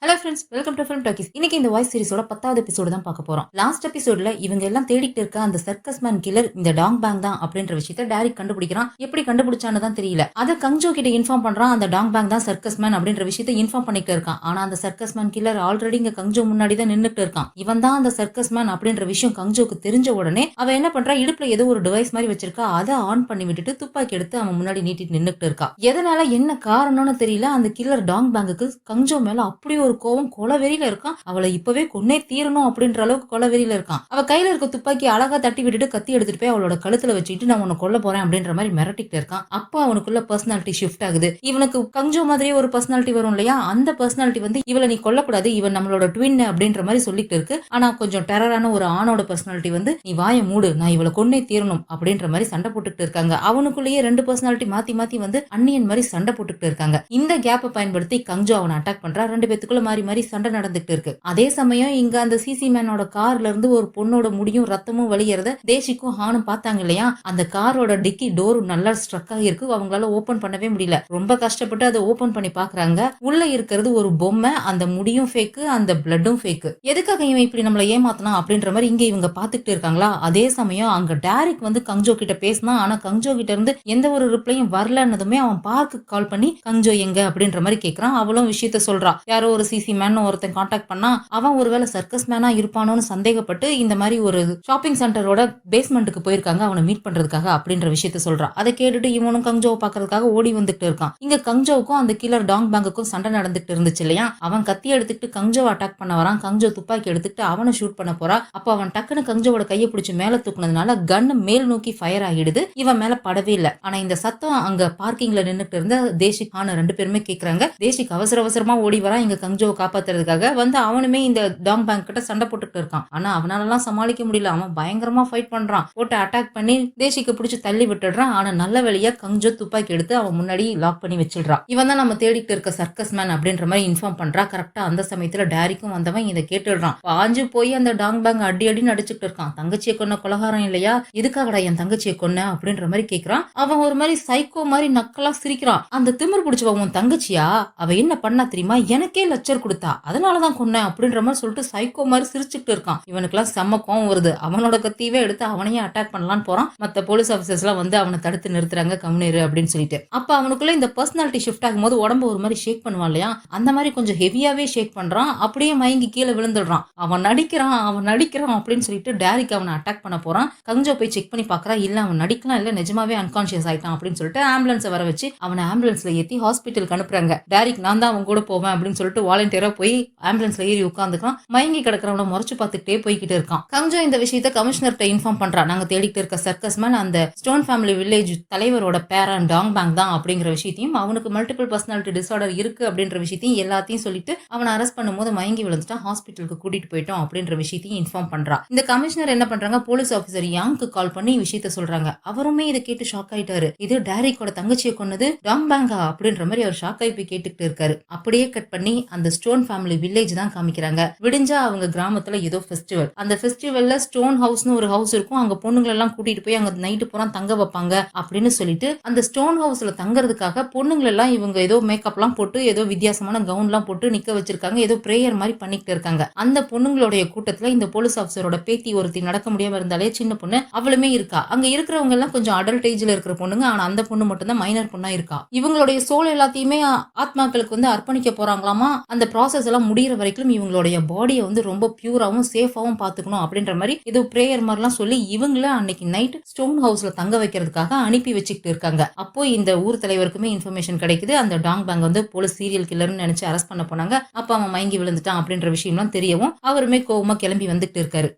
Hello friends, welcome to film talkies. இன்னைக்கு இந்த voice சீரிஸோட 10வது எபிசோடு தான் பார்க்க போறோம். லாஸ்ட் எபிசோட்ல இவங்க எல்லாம் தேடிட்டு இருக்க அந்த சர்க்கஸ் மேன் கில்லர் இந்த டாங் பேங் தான் அப்படின்ற விஷயத்தை டைரக்ட் கண்டுபிடிக்கிறான். எப்படி கண்டுபிடிச்சான்னு தான் தெரியல. அத கங்ஜோ கிட்ட இன்ஃபார்ம் பண்றான். அந்த டாங் பேங் தான் சர்க்கஸ் மேன் அப்படின்ற விஷயத்தை இன்ஃபார்ம் பண்ணிட்டு இருக்கான். ஆனா அந்த சர்க்கஸ் மேன் கில்லர் ஆல்ரெடி இங்க கங்ஜோ முன்னாடி தான் நின்னுட்டு இருக்கான். இவன் தான் அந்த சர்க்கஸ் மேன் அப்படின்ற விஷயம் கங்ஜோக்கு தெரிஞ்ச உடனே அவன் என்ன பண்றா, இடுப்புல ஏதோ ஒரு டிவைஸ் மாதிரி வச்சிருக்கா. அதை ஆன் பண்ணி விட்டுட்டு துப்பாக்கி எடுத்து அவன் முன்னாடி நீட்டிட்டு நின்னுட்டு இருக்கா. எதனால என்ன காரணம்னு தெரியல. அந்த கில்லர் டாங் பேங்குக்கு கங்ஜோ மேல அப்படி ஒரு கோவம் கொலவெறியில இருக்கான். அவளை இப்பவே கொன்னே தீரணும் அப்படின்ற அளவுக்கு கொலவெறியில இருக்கான். அவ கையில இருக்க துப்பாக்கி அழகா தட்டி விட்டுட்டு கத்தி எடுத்துட்டு போய் அவளோட கழுத்துல வச்சுட்டு நான் உன்னை கொல்ல போறேன் அப்படின்ற மாதிரி மிரட்டிட்டு இருக்கான். அப்ப அவனுக்குள்ள பர்சனாலிட்டி ஷிஃப்ட் ஆகுது. இவனுக்கு கங்ஜோ மாதிரியே ஒரு பர்சனாலிட்டி வரும் இல்லையா, அந்த பர்சனாலிட்டி வந்து இவளை நீ கொல்லக்கூடாது, இவன் நம்மளோட ட்வின் அப்படின்ற மாதிரி சொல்லிட்டு இருக்கு. ஆனா கொஞ்சம் டெரரான ஒரு ஆணோட பர்சனாலிட்டி வந்து நீ வாயை மூடு, நான் இவளை கொன்னே தீரணும் அப்படின்ற மாதிரி சண்டை போட்டுட்டு இருக்காங்க. அவனுக்குள்ளேயே ரெண்டு பர்சனாலிட்டி மாத்தி மாத்தி வந்து அன்னியன் மாதிரி சண்டை போட்டுட்டு இருக்காங்க. இந்த கேப்பை பயன்படுத்தி கங்ஜோ அவனை அட்டாக் பண்றா. ரெண்டு பேத்துக்குள்ள மாறி மாறி சண்டை நடந்துட்டு இருக்கு. அதே சமயம் இங்க அந்த சிசி மேனோட கார்ல இருந்து ஒரு பொண்ணோட முடியும் ரத்தமும் வழியறத தேசிக்கும் ஹானும் பார்த்தாங்க இல்லையா. அந்த காரோட டிக்கி டோர் நல்லா ஸ்ட்ரக் ஆகிருக்கு. அவங்களால ஓபன் பண்ணவே முடியல. ரொம்ப கஷ்டப்பட்டு அதை ஓபன் பண்ணி பாக்குறாங்க. உள்ள இருக்கிறது ஒரு பொம்மை. அந்த முடியும் ஃபேக்கு, அந்த பிளட்டும் ஃபேக்கு. எதுக்காக இவன் இப்படி நம்மள ஏமாத்தனா அப்படின்ற மாதிரி இங்க இவங்க பாத்துக்கிட்டு இருக்காங்களா. அதே சமயம் அங்க டைரக்ட் வந்து கங்ஜோ கிட்ட பேசினா. ஆனா கங்ஜோ கிட்ட இருந்து எந்த ஒரு ரிப்ளையும் வரலன்னதுமே அவன் பார்க்கு கால் பண்ணி கங்ஜோ எங்க அப்படின்ற மாதிரி கேக்குறான். அவளும் விஷயத்த சொல்றா. யாரோ ஒரு சிசி மேன் ஒருத்தன் கான்டாக்ட் பண்ணா அவன் ஒருவேளை சர்க்கஸ் மேனா இருப்பானோன்னு சந்தேகப்பட்டு இந்த மாதிரி ஒரு ஷாப்பிங் சென்டரோட பேஸ்மெண்ட்டுக்கு போயிருக்காங்க அவனை மீட் பண்றதுக்காக அப்படின்ற விஷயத்த சொல்றான். அதை கேட்டுட்டு இவனும் கங்ஜோவை பாக்குறதுக்காக ஓடி வந்துட்டு இருக்கான். இங்க கங்ஜோவுக்கும் அந்த கில்லர் டாங் பேங்குக்கும் சண்டை நடந்துட்டு இருந்துச்சு இல்லையா. அவன் கத்தி எடுத்துக்கிட்டு கங்ஜோவை அட்டாக் பண்ண வரான். கங்ஜோ துப்பாக்கி எடுத்துக்கிட்டு அவனை ஷூட் பண்ண போறா. அப்ப அவன் டக்குன்னு கங்ஜோவோட கையை பிடிச்சி மேல தூக்குனதுனால கன் மேல் நோக்கி ஃபயர் ஆகிடுது. இவன் மேல படவே இல்லை. ஆனா இந்த சத்தம் அங்க பார்க்கிங்ல நின்னுட்டு இருந்த தேசிக் ஆன ரெண்டு பேருமே கேக்குறாங்க. தேசிக் அவசர அவசரமா ஓடி வரான் இங்க கங்ஜோவை காப்பாத்துறதுக்காக. வந்து அவனுமே இந்த டாங் பேங்க் கிட்ட சண்டை போட்டுட்டு இருக்கான். ஆனா அவனாலலாம் சமாளிக்க முடியல. அவன் பயங்கரமா ஃபைட் பண்றான். போட்டு அட்டாக் பண்ணி தேசிக்கு பிடிச்சு தள்ளி விட்டுடுறான். ஆனா நல்ல வேளையா கங்ஜோ துப்பாக்கி எடுத்து அவன் முன்னாடி லாக் பண்ணி வச்சிடுறான். இவன் தான் நம்ம தேடிட்டு இருக்க சர்க்கஸ் மேன் அப்படின்ற மாதிரி இன்ஃபார்ம் பண்றா. கரெக்டா அந்த சமயத்துல டேரிக்கும் வந்தவன் இதை கேட்டுடுறான். பாஞ்சு போய் அந்த டாங் பேங்க் அடி அடின்னு அடிச்சுட்டு இருக்கான். தங்கச்சியை கொன்ன கொலகாரம் இல்லையா, எதுக்காகடா என் தங்கச்சியை கொன்ன அப்படின்ற மாதிரி கேக்குறான். அவன் ஒரு மாதிரி சைக்கோ மாதிரி நக்கலா சிரிக்கிறான். அந்த திமிர் பிடிச்சவன் உன் தங்கச்சியா, அவ என்ன பண்ணா தெரியுமா, எனக்கே லெக்சர் கொடுத்தா, அதனாலதான் கொன்னேன் அப்படின்ற மாதிரி சொல்லிட்டு சைக்கோ மாதிரி சிரிச்சுட்டு இருக்கான். இவனுக்குலாம் செம்ம கோவம் வருது. அவனோட கத்தியவே எடுத்து அவனையே அட்டாக் பண்ணலான்னு போறான். மத்த போலீஸ் ஆபீசர்ஸ் எல்லாம் வந்து அவனை தடுத்து நிறுத்துறாங்க, கம்முனேரு அப்படின்னு சொல்லிட்டு. அப்ப அவனுக்குள்ள இந்த பர்சனாலிட்டி ஷிஃப்ட் ஆகும்போது உடம்பு ஒரு மாதிரி ஷேக் பண்ணுவான் இல்லையா, அந்த மாதிரி கொஞ்சம் ஹெவியாவே ஷேக் பண்றான். அப்படியே மயங்கி கீழே விழுந்துடுறான். அவன் நடிக்கிறான் அப்படின்னு சொல்லிட்டு டேரிக் அவனை அட்டாக் பண்ண போறான். கங்ஜோ போய் செக் பண்ணி பாக்குறா. இல்ல அவன் நடிக்கலாம் இல்ல, நிஜமாவே அன்கான்சியஸ் ஆயிட்டான் அப்படின்னு சொல்லிட்டு ஆம்புலன்ஸை வர வச்சு அவனை ஆம்புலன்ஸ்ல ஏத்தி ஹாஸ்பிட்டலுக்கு அனுப்புறாங்க. டேரிக் நான் தான் அவன் கூட போவேன் அப்படின்னு சொல்லிட்டு வாலண்டியரா போய் ஆம்புலன்ஸ்ல ஏறி உட்காந்துக்கான். மயங்கி கிடக்கிறவன முறைச்சு பார்த்துட்டே போய்கிட்டு இருக்கான். கங்ஜோ இந்த விஷயத்த கமிஷனர்கிட்ட இன்ஃபார்ம் பண்றான். நாங்க தேடிட்டு இருக்க சர்க்கஸ் மேன் அந்த ஸ்டோன் ஃபேமிலி வில்லேஜ் தலைவரோட பேரன் டாங் பேங் தான் அப்படிங்கிற விஷயத்தையும், அவனுக்கு மல்டிபிள் பர்சனாலிட்டி டிசார்டர் இருக்கு அப்படின்ற விஷயத்தையும் எல்லாத்தையும் சொல்லிட்டு அவனை அரெஸ்ட் பண்ணும்போது மயங்கி விழுந்துட்டான். ஹாஸ்பிட்டலுக்கு கூட்டிட்டு போயிட்டோம் அப்படின்ற விஷயத்தையும் இன்ஃபார்ம் பண்றா. இந்த கமிஷனர் என்ன பண்றாங்க, போலீஸ் ஆபீசர் யாங்க்கு கால் பண்ணி விஷயத்த சொல்றாங்க. அவருமே இதை கேட்டு ஷாக் ஆயிட்டாரு. இது டேரிக்கோட தங்கச்சியை கொன்னது டாங் பேங்கா அப்படின்ற மாதிரி அவர் ஷாக் ஆகி போய் கேட்டுக்கிட்டு இருக்காரு. அப்படியே கட் பண்ணி அந்த ஸ்டோன் ஃபேமிலி வில்லேஜ் தான் காமிக்கிறாங்க. விடிஞ்சா அவங்க கிராமத்துல ஏதோ ஃபெஸ்டிவல். அந்த ஃபெஸ்டிவல்ல ஸ்டோன் ஹவுஸ்னு ஒரு ஹவுஸ் இருக்கும். அங்க பொண்ணுங்களை எல்லாம் கூட்டிட்டு போய் அங்க நைட்டு பூரா தங்க வைப்பாங்க அப்படின்னு சொல்லிட்டு அந்த ஸ்டோன் ஹவுஸ்ல தங்கறதுக்காக பொண்ணுங்களை எல்லாம் இவங்க ஏதோ மேக்கப் எல்லாம் போட்டு ஏதோ வித்தியாசமான கவுன் எல்லாம் போட்டு நிக்க வச்சிருக்காங்க. ஏதோ பிரேயர் மாதிரி பண்ணிட்டு இருக்காங்க. அந்த பொண்ணுங்களுடைய கூட்டத்துல இந்த போலீஸ் ஆபீசரோட பேத்தி ஒருத்தி நடக்க முடியாம இருந்தாலே சின்ன பொண்ணு அவளுமே இருக்கா. அங்க இருக்கிறவங்க எல்லாம் கொஞ்சம் அடல்ட் ஏஜ்ல இருக்கிற பொண்ணுங்க. ஆனா அந்த பொண்ணு மட்டும் தான் மைனர் பொண்ணா இருக்கா. இவங்களுடைய சோல் எல்லாத்தையுமே ஆத்மாக்களுக்கு வந்து அர்ப்பணிக்க போறாங்களாமா. அந்த ப்ராசஸ் எல்லாம் முடிகிற வரைக்கும் இவங்களுடைய பாடியை வந்து ரொம்ப பியூராவும் சேஃபாவும் பாத்துக்கணும் அப்படின்ற மாதிரி ஏதோ பிரேயர் மாதிரிலாம் சொல்லி இவங்கள அன்னைக்கு நைட் ஸ்டோன் ஹவுஸ்ல தங்க வைக்கிறதுக்காக அனுப்பி வச்சுக்கிட்டு இருக்காங்க. அப்போ இந்த ஊர் தலைவருக்குமே இன்ஃபர்மேஷன் கிடைக்குது. அந்த டாங் பேங் வந்து போலீஸ் சீரியல் கில்லர்னு நினைச்சு அரெஸ்ட் பண்ண போனாங்க. அப்ப அவன் மயங்கி விழுந்துட்டான் அப்படின்ற விஷயம்லாம் தெரியவும் அவருமே கோவமா கிளம்பி வந்துட்டு இருக்காரு.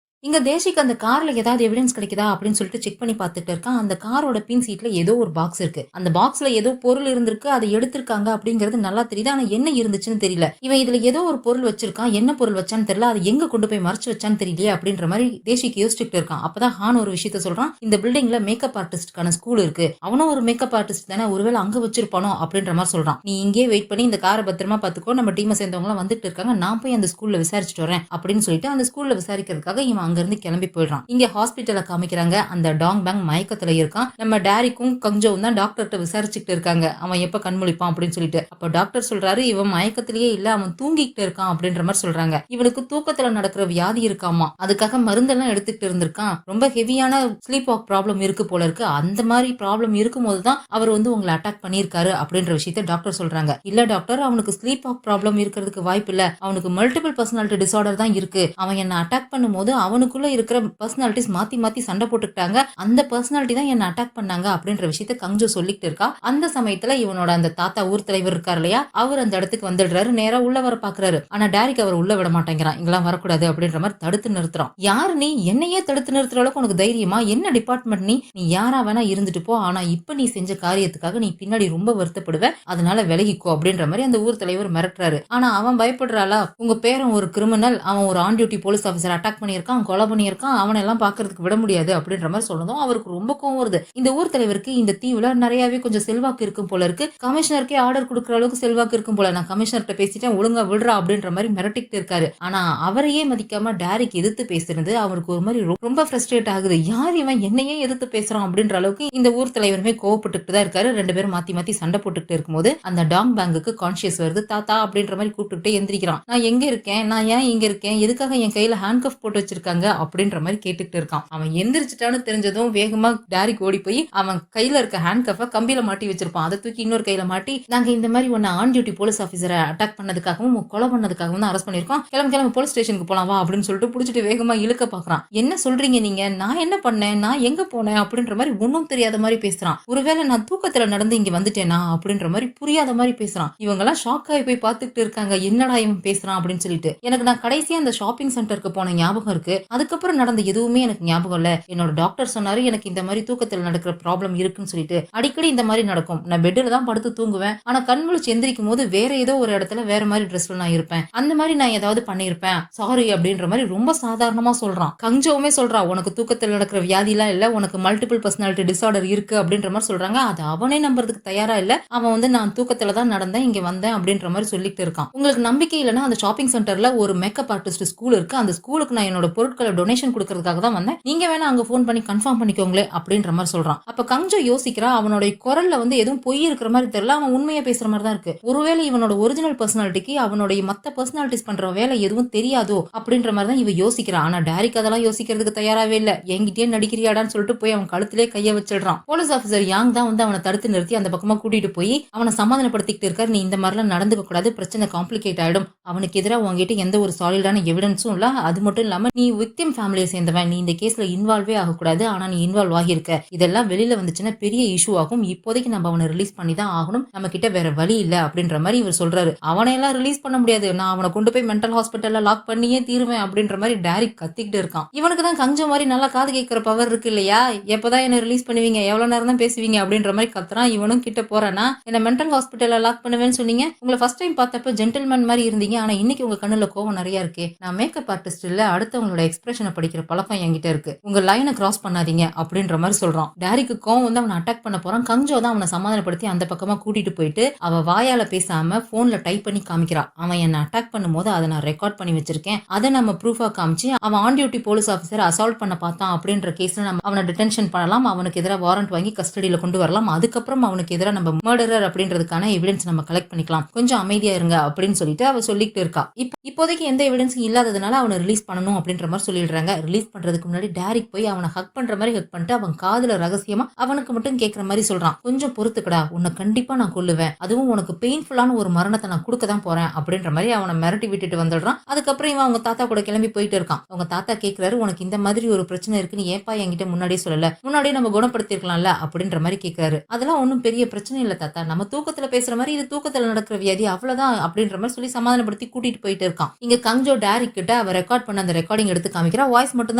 இங்க தேசிக்கு அந்த கார்ல ஏதாவது எவிடன்ஸ் கிடைக்குதா அப்படின்னு சொல்லிட்டு செக் பண்ணி பார்த்துட்டு இருக்கான். அந்த காரோட பின் சீட்ல ஏதோ ஒரு பாக்ஸ் இருக்கு. அந்த பாக்ஸ்ல ஏதோ பொருள் இருந்திருக்கு, அதை எடுத்திருக்காங்க அப்படிங்கிறது நல்லா தெரியுது. ஆனா என்ன இருந்துச்சுன்னு தெரியல. இவன் இதுல ஏதோ ஒரு பொருள் வச்சிருக்கான், என்ன பொருள் வச்சான்னு தெரியல, அதை எங்க கொண்டு போய் மறைச்சு வச்சான்னு தெரியலையே அப்படின்ற மாதிரி தேசிக்கு யோசிச்சுட்டு இருக்கான். அப்பதான் ஹான் ஒரு விஷயத்த சொல்றான். இந்த பில்டிங்ல மேக்கப் ஆர்டிஸ்ட்கான ஸ்கூல் இருக்கு, அவனும் ஒரு மேக்கப் ஆர்டிஸ்ட் தானே, ஒருவேளை அங்க வச்சிருப்பானோ அப்படின்ற மாதிரி சொல்றான். நீ இங்கே வெயிட் பண்ணி இந்த காரை பத்திரமா பாத்துக்கோ, நம்ம டீமை சேர்ந்தவங்க எல்லாம் வந்துட்டு இருக்காங்க, நான் போய் அந்த ஸ்கூல்ல விசாரிச்சுட்டு வரேன் அப்படின்னு சொல்லிட்டு அந்த ஸ்கூல்ல விசாரிக்கிறதுக்காக இவன் அங்க இருந்து கிளம்பி போயிடுறான். இங்க ஹாஸ்பிட்டல காமிக்கிறாங்க. அந்த டாங் பேங் மயக்கத்துல இருக்கான். நம்ம டாரிக்கும் கங்ஜோவும் தான் டாக்டர்கிட்ட விசாரிச்சுட்டு இருக்காங்க. அவன் எப்ப கண்முழிப்பான் அப்படின்னு சொல்லிட்டு. அப்ப டாக்டர் சொல்றாரு, இவன் மயக்கத்திலேயே இல்ல, அவன் தூங்கிக்கிட்டு இருக்கான் அப்படின்ற மாதிரி சொல்றாங்க. இவனுக்கு தூக்கத்துல நடக்கிற வியாதி இருக்காமா, அதுக்காக மருந்தெல்லாம் எடுத்துக்கிட்டு இருந்திருக்கான். ரொம்ப ஹெவியான ஸ்லீப் வாக் ப்ராப்ளம் இருக்கு போல இருக்கு. அந்த மாதிரி ப்ராப்ளம் இருக்கும்போது தான் அவர் வந்து உங்களை அட்டாக் பண்ணியிருக்காரு அப்படின்ற விஷயத்த டாக்டர் சொல்றாங்க. இல்ல டாக்டர், அவனுக்கு ஸ்லீப் வாக் ப்ராப்ளம் இருக்கிறதுக்கு வாய்ப்பு இல்ல, அவனுக்கு மல்டிபிள் பர்சனாலிட்டி டிசார்டர் தான் இருக்கு. அவன் என்ன அட்டாக் பண்ணும்போது அவனுக்குள்ள இருக்கிற பர்சனாலிட்டிஸ் மாத்தி மாத்தி சண்டை போட்டுக்கிட்டாங்க. அந்த பர்சனாலிட்டி தான் என்ன அட்டாக் பண்ணாங்க அப்படின்ற விஷயத்த கங்ஜோ சொல்லிட்டு இருக்கா. அந்த சமயத்துல இவனோட அந்த தாத்தா ஊர் தலைவர் இருக்காரு இல்லையா, அவர் அந்த இடத்துக்கு வந்துடுறாரு. நேரா உள்ள வர பாக்குறாரு. ஆனா டாரிக் அவர் உள்ள விட மாட்டேங்கிறான். இங்கெல்லாம் வரக்கூடாது அப்படின்ற மாதிரி தடுத்து நிறுத்துறான். யாரு நீ? என்னையே தடுத்து நிறுத்துற அளவுக்கு உனக்கு தைரியமா? என்ன டிபார்ட்மெண்ட் நீ? நீ யாரா வேணா இருந்துட்டு போ, ஆனா இப்ப நீ செஞ்ச காரியத்துக்காக நீ பின்னாடி ரொம்ப வருத்தப்படுவ, அதனால விலகிக்கோ அப்படின்ற மாதிரி அந்த ஊர் தலைவர் மிரட்டுறாரு. ஆனா அவன் பயப்படுறாளா? உங்க பேரன் ஒரு கிரிமினல், அவன் ஒரு on duty police officer attack பண்ணியிருக்கான், கொலை பண்ணியிருக்கான், அவனை எல்லாம் பாக்குறதுக்கு விட முடியாது அப்படின்ற மாதிரி சொல்லணும். அவருக்கு ரொம்ப கோவம் வருது. இந்த ஊர் தலைவருக்கு இந்த தீவுல நிறையவே கொஞ்சம் செல்வாக்கு இருக்கும் போல இருக்கு. கமிஷனருக்கே ஆர்டர் கொடுக்குற அளவுக்கு செல்வாக்கு இருக்கும் போல. நான் கமிஷனர்கிட்ட பேசிட்டேன், ஒழுங்கா விடுறா அப்படின்ற மாதிரி மிரட்டிட்டு இருக்காரு. ஆனா அவரையே மதிக்காம டாரிக் எதிர்த்து பேசுறது அவருக்கு ஒரு மாதிரி ரொம்ப ஃப்ரஸ்ட்ரேட் ஆகுது. யார் இவன் என்னையே எதிர்த்து பேசுறான் அப்படின்ற அளவுக்கு இந்த ஊர் தலைவருமே கோவப்பட்டுட்டு தான் இருக்காரு. ரெண்டு பேரும் மாத்தி மாத்தி சண்டை போட்டுக்கிட்டு இருக்கும்போது அந்த டாங் பேங்குக்கு கான்சியஸ் வருது. தாத்தா அப்படின்ற மாதிரி கூப்பிட்டுட்டே எந்திரிக்கிறான். நான் எங்க இருக்கேன்? நான் ஏன் இங்க இருக்கேன்? எதுக்காக என் கையில ஹேண்ட் கஃப் போட்டு வச்சிருக்காங்க அப்படின்ற மாதிரி கேட்டுக்கிட்டு இருக்கான். அவன் எந்திரிச்சிட்டான்னு தெரிஞ்சதும் வேகமா டாரிக் ஓடி போய் அவன் கையில இருக்க ஹேண்ட் கஃப கம்பியில மாட்டி வச்சிருப்பான். அதை தூக்கி இன்னொரு கையில மாட்டி, நாங்க இந்த மாதிரி ஒன்னு ஆன் டியூட்டி போலீஸ் ஆபீசரை அட்டாக் பண்ணதுக்காகவும் கொலை பண்ணதுக்காகவும் தான் அரெஸ்ட் பண்ணிருக்கோம், கிளம்பு போலீஸ் ஸ்டேஷனுக்கு போலாம் வா அப்படின்னு சொல்லிட்டு புடிச்சிட்டு வேகமா இழுக்க பாக்குறான். என்ன சொல்றீங்க நீங்க? நான் என்ன பண்ணேன்? நான் எங்க போனேன் அப்படின்ற மாதிரி ஒன்னும் தெரியாத மாதிரி பேசுறான். ஒருவேளை நான் தூக்கத்துல நடந்து இங்க வந்துட்டேனா அப்படின்ற மாதிரி புரியாத மாதிரி பேசுறான். இவங்க எல்லாம் ஷாக் ஆகி போய் பாத்துக்கிட்டு இருக்காங்க. என்னடா இவன் பேசுறான் அப்படின்னு சொல்லிட்டு. எனக்கு நான் கடைசியா அந்த ஷாப்பிங் சென்டருக்கு போன ஞாபகம் இருக்கு, அதுக்கப்புறம் நடந்த எதுவுமே எனக்கு ஞாபகம் இல்ல. என்னோட டாக்டர் சொன்னாரு எனக்கு இந்த மாதிரி தூக்கத்துல நடக்கிற ப்ராப்ளம் இருக்குன்னு சொல்லிட்டு. அடிக்கடி இந்த மாதிரி நடக்கும். நான் பெட்ல தான் படுத்து தூங்குவேன், ஆனா கண் முழிச்சு எந்திரிக்கும் போது வேற ஏதோ ஒரு இடத்துல வேற மாதிரி ட்ரெஸ்ல நான் இருப்பேன், அந்த மாதிரி நான் ஏதாவது பண்ணிருப்பேன், சாரி அப்படின்ற மாதிரி ரொம்ப சாதாரணமா சொல்றான். கங்ஜோவுமே சொல்றா, உனக்கு தூக்கத்தில் நடக்கிற வியாதி எல்லாம் இல்ல, உனக்கு மல்டிபிள் பர்சனாலிட்டி டிசார்டர் இருக்கு அப்படின்ற மாதிரி சொல்றாங்க. அது அவனே நம்புறதுக்கு தயாரா இல்ல. அவன் வந்து நான் தூக்கத்துல தான் நடந்தேன், இங்க வந்தேன் அப்படின்ற மாதிரி சொல்லிட்டு இருக்கான். உங்களுக்கு நம்பிக்கை இல்லைன்னா அந்த ஷாப்பிங் சென்டர்ல ஒரு மேக்கப் ஆர்டிஸ்ட் ஸ்கூல் இருக்கு, அந்த ஸ்கூலுக்கு நான் என்னோட பொருட்களை டொனேஷன் கொடுக்கறதுக்காக தான் வந்தேன், நீங்க வேணா அங்க போன் பண்ணி கன்ஃபார்ம் பண்ணிக்கோங்களே அப்படின்ற மாதிரி சொல்றான். அப்ப கங்ஜோ யோசிக்கிறா, அவனோட குரல்ல வந்து எதுவும் பொய் இருக்கிற மாதிரி தெரியல, அவன் உண்மையா பேசுற மாதிரி தான் இருக்கு. ஒருவேளை இவனோட ஒரிஜினல் பர்சனாலிட்டிக்கு அவனுடைய மத்த பர்சனாலிட்டிஸ் பண்ற வேலை எதுவும் தெரியாதோ அப்படின்ற மாதிரி தான் இவ யோசிக்கிறான். ஆனா டாரிக் அதெல்லாம் யோசிக்கிறதுக்கு தயாராவே இல்ல. என்கிட்டயே நடிக்கிறியாடான்னு சொல்லிட்டு போய் அவன் கழுத்திலே கைய வச்சிடுறான். போலீஸ் ஆபீசர் யாங் தான் வந்து அவனை தடுத்து நிறுத்தி அந்த பக்கமா கூட்டிட்டு போய் அவனை சமாதானப்படுத்திக்கிட்டு இருக்காரு. நீ இந்த மாதிரிலாம் நடந்துக்க கூடாது, பிரச்சனை காம்ப்ளிகேட் ஆயிடும், அவனுக்கு எதிராக உங்ககிட்ட எந்த ஒரு சாலிடான எவிடன்ஸும் இல்ல, அது மட்டும் இல்லாம நீ விக்டிம் ஃபேமிலியை சேர்ந்தவன், நீ இந்த கேஸ்ல இன்வால்வே ஆகக்கூடாது, ஆனா நீ இன்வால்வ் ஆகியிருக்க, இதெல்லாம் வெளியில வந்துச்சுன்னா பெரிய இஷ்யூ ஆகும், இப்போதைக்கு நம்ம அவனை ரிலீஸ் பண்ணி தான் ஆகணும், நம்ம கிட்ட வேற வழி இல்ல அப்படின்ற மாதிரி இவர் சொல்றாரு. அவனை எல்லாம் ரிலீஸ் பண்ண முடியாது, நான் அவனை கொண்டு போய் மென்டல் ஹாஸ்பிட்டல்ல லாக் பண்ணியே தீருவேன் அப்படின்ற மாதிரி டாரிக் கத்திக்கிட்டு இருக்கான். இவனுக்கு தான் கஞ்ச மாதிரி நல்லா காது கேட்கிற பவர் இருக்கு இல்லையா, எப்பதான் என்ன ரிலீஸ் பண்ணுவீங்க, எவ்வளவு நேரம் தான் பேசுவீங்க அப்படின்ற மாதிரி கத்துறான். இவனும் கிட்ட போறானா, என்ன மென்டல் ஹாஸ்பிட்டல்ல லாக் பண்ணுவேன்னு சொன்னீங்க, உங்களை ஃபர்ஸ்ட் டைம் பார்த்தப்ப ஜென்டில்மேன் மாதிரி இருந்தீங்க, ஆனா இன்னைக்கு உங்க கண்ணுல கோவம் நிறைய இருக்கு, நான் மேக்கப் ஆர்டிஸ்ட் இல்ல, அடுத்தவங்களோட எக்ஸ்பிரஷனை படிக்கிற பழக்கம் என்கிட்ட இருக்கு, உங்க லைனை கிராஸ் பண்ணாதீங்க அப்படின்ற மாதிரி சொல்றான். டாரிக்கு கோவம் வந்து அவனை அட்டாக் பண்ண போறான். கஞ்சோ தான் அவனை சமாதானப்படுத்தி அந்த பக்கமா கூட்டிட்டு போயிட்டு அவ வாயால பேசாம போன்ல டைப் பண்ணி காமிக்கிறான். அவன் என்ன அட்டாக் பண்ணும்போது அதை நான் ரெக்கார்ட் பண்ணி வச்சிருக்கேன், அதை நம்ம ப்ரூஃபா காமிச்சு அவன் on duty police officer assault பண்ண பார்த்தான் அப்படின்ற கேஸ்ல நம்ம அவனை டிடென்ஷன் பண்ணலாம், அவனுக்கு எதிராக வாரண்ட் வாங்கி கஸ்டடியில கொண்டு வரலாம், அதுக்கப்புறம் அவனுக்கு எதிராக நம்ம மர்டரர் அப்படின்றதுக்கான எவிடன்ஸ் நம்ம கலெக்ட் பண்ணிக்கலாம், கொஞ்சம் அமைதியா இருங்க அப்படின்னு சொல்லிட்டு அவ சொல்லிட்டு இருக்கா. இப்போதைக்கு எந்த எவிடன்ஸும் இல்லாததுனால அவனை ரிலீஸ் பண்ணணும் அப்படின்ற மாதிரி சொல்லிடுறாங்க. ரிலீஸ் பண்றதுக்கு முன்னாடி டாரிக் போய் அவனை ஹக் பண்ற மாதிரி ஹக் பண்ணிட்டு அவன் காதுல ரகசியமா அவனுக்கு மட்டும் கேட்கிற மாதிரி சொல்றான். கொஞ்சம் பொறுத்துக்கடா, உன்னை கண்டிப்பா நான் கொல்லுவேன், அதுவும் உனக்கு பெயின்ஃபுல்லான ஒரு மரணத்தை நான் கொடுக்க தான் போறேன் அப்படின்ற மாதிரி அவனை மிரட்டி விட்டுட்டு வந்துடுறான். அதுக்கப்புறம் இவன் அவங்க தாத்தா கூட கிளம்பி போயிட்டு இருக்கான். அவங்க தாத்தா கேட்கிறாரு, உனக்கு இந்த மாதிரி ஒரு பிரச்சனை இருக்குன்னு ஏப்பா என்கிட்ட முன்னாடியே சொல்லல, முன்னாடியே நம்ம குணப்படுத்திருக்கலாம்ல அப்படின்ற மாதிரி கேட்கிறாரு. அதெல்லாம் ஒன்னும் பெரிய பிரச்சனை இல்ல தாத்தா, நம்ம தூக்கத்துல பேசுற மாதிரி இது தூக்கத்துல நடக்கிற வியாதி, அவ்வளவுதான் அப்படின்ற மாதிரி சொல்லி சமாதானப்படுத்தி கூட்டிட்டு போயிட்டு இருக்கான். இங்க கங்ஜோ டாரிக் கிட்ட அவ ரெக்கார்ட் பண்ண அந்த ரெக்கார்டிங் எடுத்து காமிக்கிறா. வாய்ஸ் மட்டும்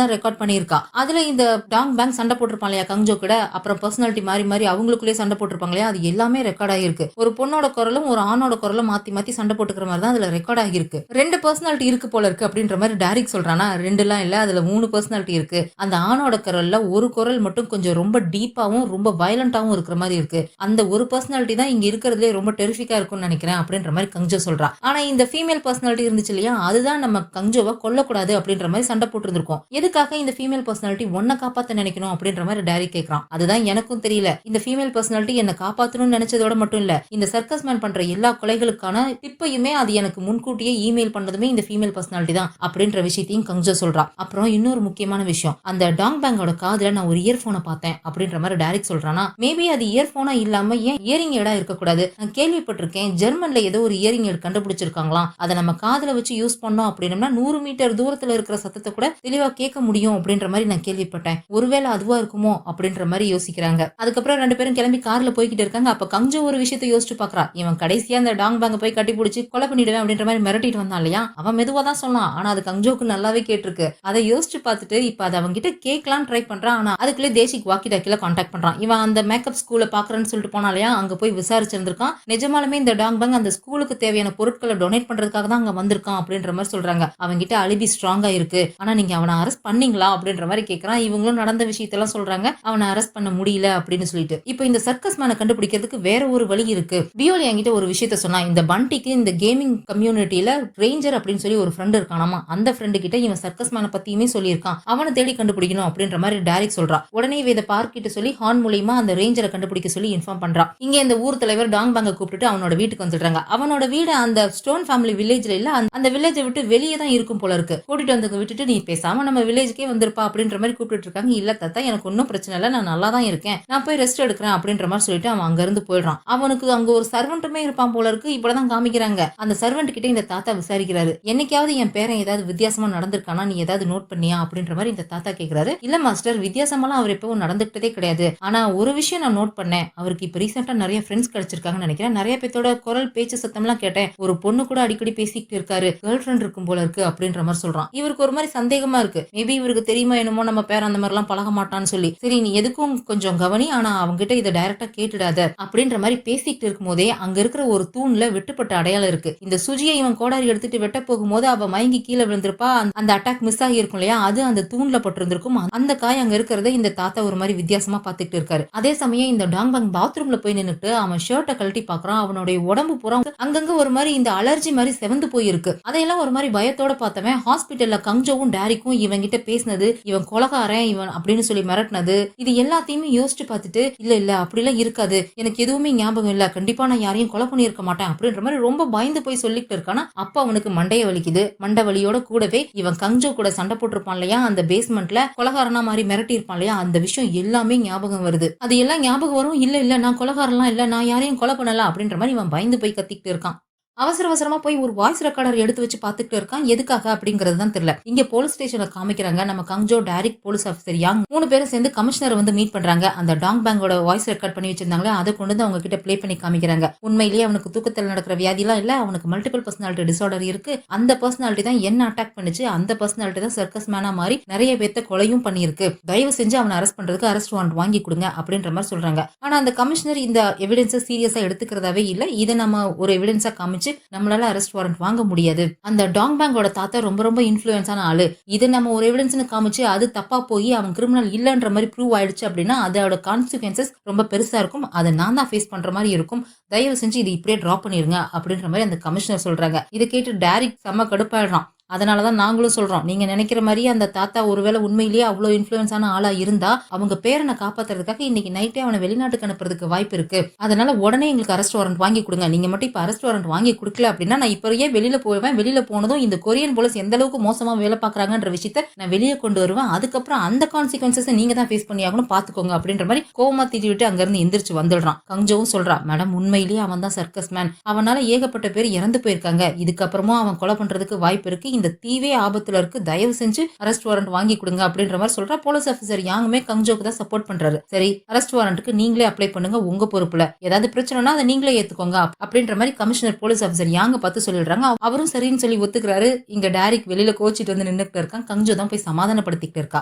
தான் ரெக்கார்ட் பண்ணிருக்கா. அதுல இந்த டாங் பேங் சண்டை போட்டிருப்பான் இல்லையா கங்ஜோ கூட, அப்புறம் பர்சனாலிட்டி மாறி மாறி அவங்களுக்குள்ளே சண்டை போட்டிருப்பாங்க இல்லையா, அது எல்லாமே ரெக்கார்ட் ஆகிருக்கு. ஒரு பொண்ணோட குரலும் ஒரு ஆணோட குரலும் மாத்தி மாத்தி சண்டை போட்டுக்கிற மாதிரி தான் அதுல ரெக்கார்ட் ஆகிருக்கு. 2 பர்சனாலிட்டி இருக்கு போல இருக்கு அப்படின்ற மாதிரி டாரிக் சொல்றானா. 2லாம் இல்ல, அதுல 3 பர்சனாலிட்டி இருக்கு. அந்த ஆணோட குரல்ல ஒரு குரல் மட்டும் கொஞ்சம் ரொம்ப டீப்பாவும் ரொம்ப வயலண்டாவும் இருக்கிற மாதிரி இருக்கு. அந்த ஒரு பர்சனாலிட்டி தான் இங்க இருக்கிறதுலே ரொம்ப டெரிஃபிக்கா இருக்கும்னு நினைக்கிறேன் அப்படின்ற மாதிரி கங்ஜோ சொல்றா. ஆனா இந்த ஃபீமேல் ஃபீமேல் பர்சனாலிட்டி இருந்துச்சு இல்லையா, அதுதான் நம்ம கங்ஜோவை கொல்லக்கூடாது அப்படின்ற மாதிரி சண்டை போட்டு இருந்திருக்கோம். எதுக்காக இந்த ஃபீமேல் பர்சனாலிட்டி உன்னை காப்பாத்த நினைக்கணும் அப்படின்ற மாதிரி டைரி கேட்கறான். அதுதான் எனக்கும் தெரியல. இந்த ஃபீமேல் பர்சனாலிட்டி என்ன காப்பாத்தணும்னு நினைச்சதோட மட்டும் இல்ல, இந்த சர்க்கஸ் மேன் பண்ற எல்லா கொலைகளுக்கான டிப்பையுமே அது எனக்கு முன்கூட்டியே இமெயில் பண்ணதுமே இந்த ஃபீமேல் பர்சனாலிட்டி தான் அப்படின்ற விஷயத்தையும் கங்ஜோ சொல்றா. அப்புறம் இன்னொரு முக்கியமான விஷயம், அந்த டாங் பேங்கோட காதுல நான் ஒரு இயர்போனை பார்த்தேன் அப்படின்ற மாதிரி டைரக்ட் சொல்றானா. மேபி அது இயர்போனா இல்லாம ஏன் இயரிங் ஏடா இருக்கக்கூடாது? நான் கேள்விப்பட்டிருக்கேன் ஜெர்மன்ல ஏதோ ஒரு இயரிங் ஏட் கண்டுபிடிச்சிருக்காங்களாம். அதை நம்ம காதுல வச்சு யூஸ் பண்ணோம் அப்படின்னா 100 மீட்டர் தூரத்துல இருக்கிற சத்தத்தை கூட தெளிவா கேட்க முடியும் அப்படின்ற மாதிரி நான் கேள்விப்பட்டேன். ஒருவேளை அதுவா இருக்குமோ அப்படின்ற மாதிரி யோசிக்கிறாங்க. அதுக்கப்புறம் 2 பேரும் கிளம்பி கார்ல போய்கிட்டு இருக்காங்க. அப்ப கங்ஜோ ஒரு விஷயத்தை யோசிச்சு பாக்குறா. இவன் கடைசியா அந்த டாங் பேங்க போய் கட்டி பிடிச்சி கொலை பண்ணிடுவேன் அப்படின்ற மாதிரி மிரட்டிட்டு வந்தான் இல்லையா, அவன் மெதுவா தான் சொன்னான். ஆனா அது கங்ஜோக்கு நல்லாவே கேட்டிருக்கு. அதை யோசிச்சு பார்த்துட்டு இப்ப அதை அவங்க கிட்ட கேட்கலான்னு ட்ரை பண்றான். ஆனா அதுக்குள்ளே தேசிக் வாக்கி டாக்கில கான்டாக்ட் பண்றான். இவன் அந்த மேக்கப் ஸ்கூல பாக்குறேன்னு சொல்லிட்டு போனா இல்லையா, அங்க போய் விசாரிச்சிருந்திருக்கான். நிஜமாலுமே இந்த டாங் பேங் அந்த ஸ்கூலுக்கு தேவையான பொருட்களை டொனேட் பண்றதுக்காக தான் அங்க வந்திருக்கான் அப்படின்ற மாதிரி சொல்றாங்க. அவங்க கிட்ட அலிபி ஸ்ட்ராங்கா இருக்கு. ஆனா நீங்க அவனை அரெஸ்ட் பண்ணீங்களா அப்படின்ற மாதிரி கேட்கறான். இவங்களும் நடந்த விஷயத்தெல்லாம் சொல்றாங்க. அவனை அரெஸ்ட் பண்ண முடியல அப்படின்னு சொல்லிட்டு. இப்போ இந்த சர்க்கஸ் மேனை கண்டுபிடிக்கிறதுக்கு வேற ஒரு வழி இருக்கு. பியோலி என்கிட்ட ஒரு விஷயத்த சொன்னா, இந்த பண்டிக்கு இந்த கேமிங் கம்யூனிட்டியில ரேஞ்சர் அப்படின்னு சொல்லி ஒரு ஃப்ரெண்ட் இருக்கானாமா. அந்த ஃப்ரெண்டு கிட்ட இவன் சர்க்கஸ் மேனை பத்தியுமே சொல்லியிருக்கான். அவனை தேடி கண்டுபிடிக்கணும் அப்படின்ற மாதிரி டைரக்ட் சொல்றா. உடனே இதை பார்க் கிட்ட சொல்லி ஹார்ன் மூலியமா அந்த ரேஞ்சரை கண்டுபிடிக்க சொல்லி இன்ஃபார்ம் பண்றான். இங்க இந்த ஊர் தலைவர் டாங் பேங்க கூப்பிட்டு அவனோட வீட்டுக்கு வந்துடுறாங்க. அவனோட வீடு அந்த ஸ்டோன் ஃபேமிலி வில்லேஜ்ல இல்ல, அந்த வில்லேஜை விட்டு வெளியே தான் இருக்கும் போல இருக்கு. கூட்டிட்டு வந்து விட்டுட்டு நீ பேசாம நம்ம வில்லேஜ்க்கே வந்திருப்பா அப்படின்ற மாதிரி கூப்பிட்டு இருக்காங்க. இல்ல தாத்தா, எனக்கு ஒன்னும் பிரச்சனை இல்ல, நான் நல்லா தான் இருக்கேன், நான் போய் ரெஸ்ட் எடுக்கிறேன் அப்படின்ற மாதிரி சொல்லிட்டு அவன் அங்க இருந்து போயிடுறான். அவனுக்கு அங்க ஒரு சர்வெண்ட்டுமே இருப்பான் போல இருக்கு. இப்பதான் காமிக்கிறாங்க. அந்த சர்வெண்ட் கிட்ட இந்த தாத்தா விசாரிக்கிறாரு. என்னைக்காவது என் பேரன் ஏதாவது வித்தியாசமா நடந்திருக்கானா, நீ ஏதாவது நோட் பண்ணியா அப்படின்ற மாதிரி இந்த தாத்தா கேக்குறாரு. இல்ல மாஸ்டர், வித்தியாசமெல்லாம் அவர் எப்பவும் நடந்துகிட்டதே கிடையாது. ஆனா ஒரு விஷயம் நான் நோட் பண்ணேன், அவருக்கு இப்ப ரீசெண்டா நிறைய ஃப்ரெண்ட்ஸ் கிடைச்சிருக்காங்கன்னு நினைக்கிறேன். நிறைய பேத்தோட குரல் பேச்சு சத்தம்லாம் கேட்டேன். ஒரு பொண்ணு கூட அடிக்கடி பேசிக்கிட்டு இருக்காரு, கேர்ள் ஃப்ரெண்ட் இருக்கும் போல இருக்கு அப்படின்ற மாதிரி சொல்றான். இவருக்கு ஒரு மாதிரி சந்தேகமா இருக்கு. மேபி இவருக்கு தெரியுமா என்னமோ நம்ம பேர் அந்த மாதிரி எல்லாம் பழக மாட்டான்னு சொல்லி. சரி நீ எதுக்கும் கொஞ்சம் கவனி, ஆனா அவங்க கிட்ட இதை டைரக்டா கேட்டுடாத அப்படின்ற மாதிரி பேசிக்கிட்டு இருக்கும் போதே அங்க இருக்கிற ஒரு தூண்ல வெட்டுப்பட்ட அடையாளம் இருக்கு. இந்த சுஜியை இவன் கோடாரி எடுத்துட்டு வெட்ட போகும்போது அவ மயங்கி கீழே விழுந்திருப்பா. அந்த அட்டாக் மிஸ் ஆகி இருக்கும் இல்லையா, அது அந்த தூண்ல பட்டிருந்திருக்கும். அந்த காய் அங்க இருக்கிறத இந்த தாத்தா ஒரு மாதிரி வித்தியாசமா பாத்துக்கிட்டு இருக்காரு. அதே சமயம் இந்த டாங் பேங் பாத்ரூம்ல போய் நின்னுட்டு அவன் ஷர்ட்டை கழட்டி பாக்குறான். அவனுடைய உடம்பு பூரா அங்கங்க ஒரு மாதிரி இந்த அலர்ஜி மாதிரி செவந்து போயிருக்கு. அதையெல்லாம் ஒரு மாதிரி பயத்தோட பார்த்தவன் ஹாஸ்பிட்டல்ல கங்ஜோவும் டாரிக்கும் இவன் கிட்ட பேசினது, இவன் கொலகாரன் இவன் அப்படின்னு சொல்லி மிரட்டினது, இது எல்லாத்தையுமே யோசிச்சு பார்த்துட்டு இல்ல இல்ல அப்படிலாம் இருக்காது, எனக்கு எதுவுமே ஞாபகம் இல்ல, கண்டிப்பா நான் யாரையும் கொலை பண்ணியிருக்க மாட்டேன் அப்படின்ற மாதிரி ரொம்ப பயந்து போய் சொல்லிட்டு இருக்கானா. அப்ப அவனுக்கு மண்டைய வலிக்குது. மண்டை வலியோட கூடவே இவன் கங்ஜோ கூட சண்டை போட்டிருப்பான் இல்லையா, அந்த பேஸ்மெண்ட்ல கொலகாரனா மாதிரி மிரட்டி இருப்பான் இல்லையா, அந்த விஷயம் எல்லாமே ஞாபகம் வருது. அது எல்லாம் ஞாபகம் வரும். இல்ல இல்ல நான் கொலகாரன்லாம் இல்ல, நான் யாரையும் கொலை பண்ணல அப்படின்ற மாதிரி இவன் பயந்து போய் கத்திக்கிட்டு இருக்கான். அவசர அவசரமா போய் ஒரு வாய்ஸ் ரெக்கார்டர் எடுத்து வச்சு பாத்துக்கிட்டு இருக்கான். எதுக்காக அப்படிங்கிறது தான் தெரியல. இங்க போலீஸ் ஸ்டேஷன்ல காமிக்கிறாங்க. நம்ம கங்ஜோ, டைரக்ட் போலீஸ் ஆஃபீஸர் யாங் 3 பேரும் சேர்ந்து கமிஷனரை வந்து மீட் பண்றாங்க. அந்த டாங் பேங்கோட வாய்ஸ் ரெக்கார்ட் பண்ணி வச்சிருந்தாங்களே, அதை கொண்டு வந்து அவங்க கிட்ட ப்ளே பண்ணி காமிக்கிறாங்க. உண்மையிலேயே அவனுக்கு தூக்கத்தில் நடக்கிற வியாதிலாம் இல்ல, அவனுக்கு மல்டிபிள் பர்சனாலிட்டி டிசார்டர் இருக்கு. அந்த பர்சனாலிட்டி தான் என்ன அட்டாக் பண்ணுச்சு. அந்த பர்சனாலிட்டி தான் சர்க்கஸ் மேனா மாறி நிறைய பேத்த கொலையும் பண்ணிருக்கு. தயவு செஞ்சு அவனை அரெஸ்ட் பண்றதுக்கு அரெஸ்ட் வாரண்ட் வாங்கி கொடுங்க அப்படின்ற மாதிரி சொல்றாங்க. ஆனா அந்த கமிஷனர் இந்த எவிடன்ஸை சீரியஸா எடுத்துக்கிறதாவே இல்ல. இதை நம்ம ஒரு எவிடன்ஸா காமிச்சு நம்மளால அரெஸ்ட் வாரண்ட் வாங்க முடியாது. அந்த டாங் பேங்கோட தாத்தா ரொம்ப ரொம்ப இன்ஃப்ளூயன்ஸான ஆளு. இது நம்ம ஒரு எவிடன்ஸ்னு காமிச்சு அது தப்பா போய் அவன் கிரிமினல் இல்லன்ற மாதிரி ப்ரூவ் ஆயிடுச்சு அப்படின்னா அதோட கான்சிக்வன்சஸ் ரொம்ப பெருசா இருக்கும். அதை நான் தான் ஃபேஸ் பண்ற மாதிரி இருக்கும். தயவு செஞ்சு இது இப்படியே டிராப் பண்ணிருங்க அப்படின்ற மாதிரி அந்த கமிஷனர் சொல்றாங்க. இதை கேட்டு டைரக்ட் செம்ம கடுப்பாயிடுறான். அதனாலதான் நாங்களும் சொல்றோம், நீங்க நினைக்கிற மாதிரியே அந்த தாத்தா ஒருவேளை உண்மையிலேயே அவ்வளவு இன்ஃப்ளூயன்ஸான ஆளா இருந்தா அவங்க பேரனை காப்பாத்துறதுக்காக இன்னைக்கு நைட்டே அவனை வெளிநாட்டுக்கு அனுப்புறதுக்கு வாய்ப்பு இருக்கு. அதனால உடனே எங்களுக்கு அரெஸ்ட் வாரண்ட் வாங்கி கொடுங்க. நீங்க மட்டும் இப்ப அரெஸ்ட் வாரண்ட் வாங்கி கொடுக்கல அப்படின்னா நான் இப்பயே வெளியில போவேன். வெளியில போனதும் இந்த கொரியன் போலீஸ் எந்த அளவுக்கு மோசமா வேலை பாக்குறாங்கன்ற விஷயத்த நான் வெளியே கொண்டு வருவேன். அதுக்கப்புறம் அந்த கான்சிக்வன்சஸ் நீங்க தான் ஃபேஸ் பண்ணி ஆகணும், பாத்துக்கோங்க அப்படின்ற மாதிரி கோவமா திட்டி விட்டு அங்க இருந்து எந்திரிச்சு வந்துடுறான். கங்ஜோவும் சொல்றான், மேடம் உண்மையிலேயே அவன் தான் சர்க்கஸ் மேன், அவனால ஏகப்பட்ட பேர் இறந்து போயிருக்காங்க, இதுக்கப்புறமும் அவன் கொலை பண்றதுக்கு வாய்ப்பு இருக்கு, இந்த தீவே ஆபத்துல இருக்கு, தயவு செஞ்சு அரெஸ்ட் வாரண்ட் வாங்கி கொடுங்க அப்படின்ற மாதிரி சொல்றா. போலீஸ் ஆபீசர் யாங்குமே கங்ஜோக்கு தான் சப்போர்ட் பண்றாரு. சரி அரெஸ்ட் வாரண்ட்டுக்கு நீங்களே அப்ளை பண்ணுங்க, உங்க பொறுப்புல ஏதாவது பிரச்சனைனா அதை நீங்களே ஏத்துக்கோங்க அப்படின்ற மாதிரி கமிஷனர் போலீஸ் ஆபீசர் யாங்க பார்த்து சொல்லிடுறாங்க. அவரும் சரின்னு சொல்லி ஒத்துக்கிறாரு. இங்க டைரக்ட் வெளியில கோச்சிட்டு வந்து நின்னுட்டு இருக்கான். கங்ஜோ தான் போய் சமாதானப்படுத்திக்கிட்டு இருக்கா.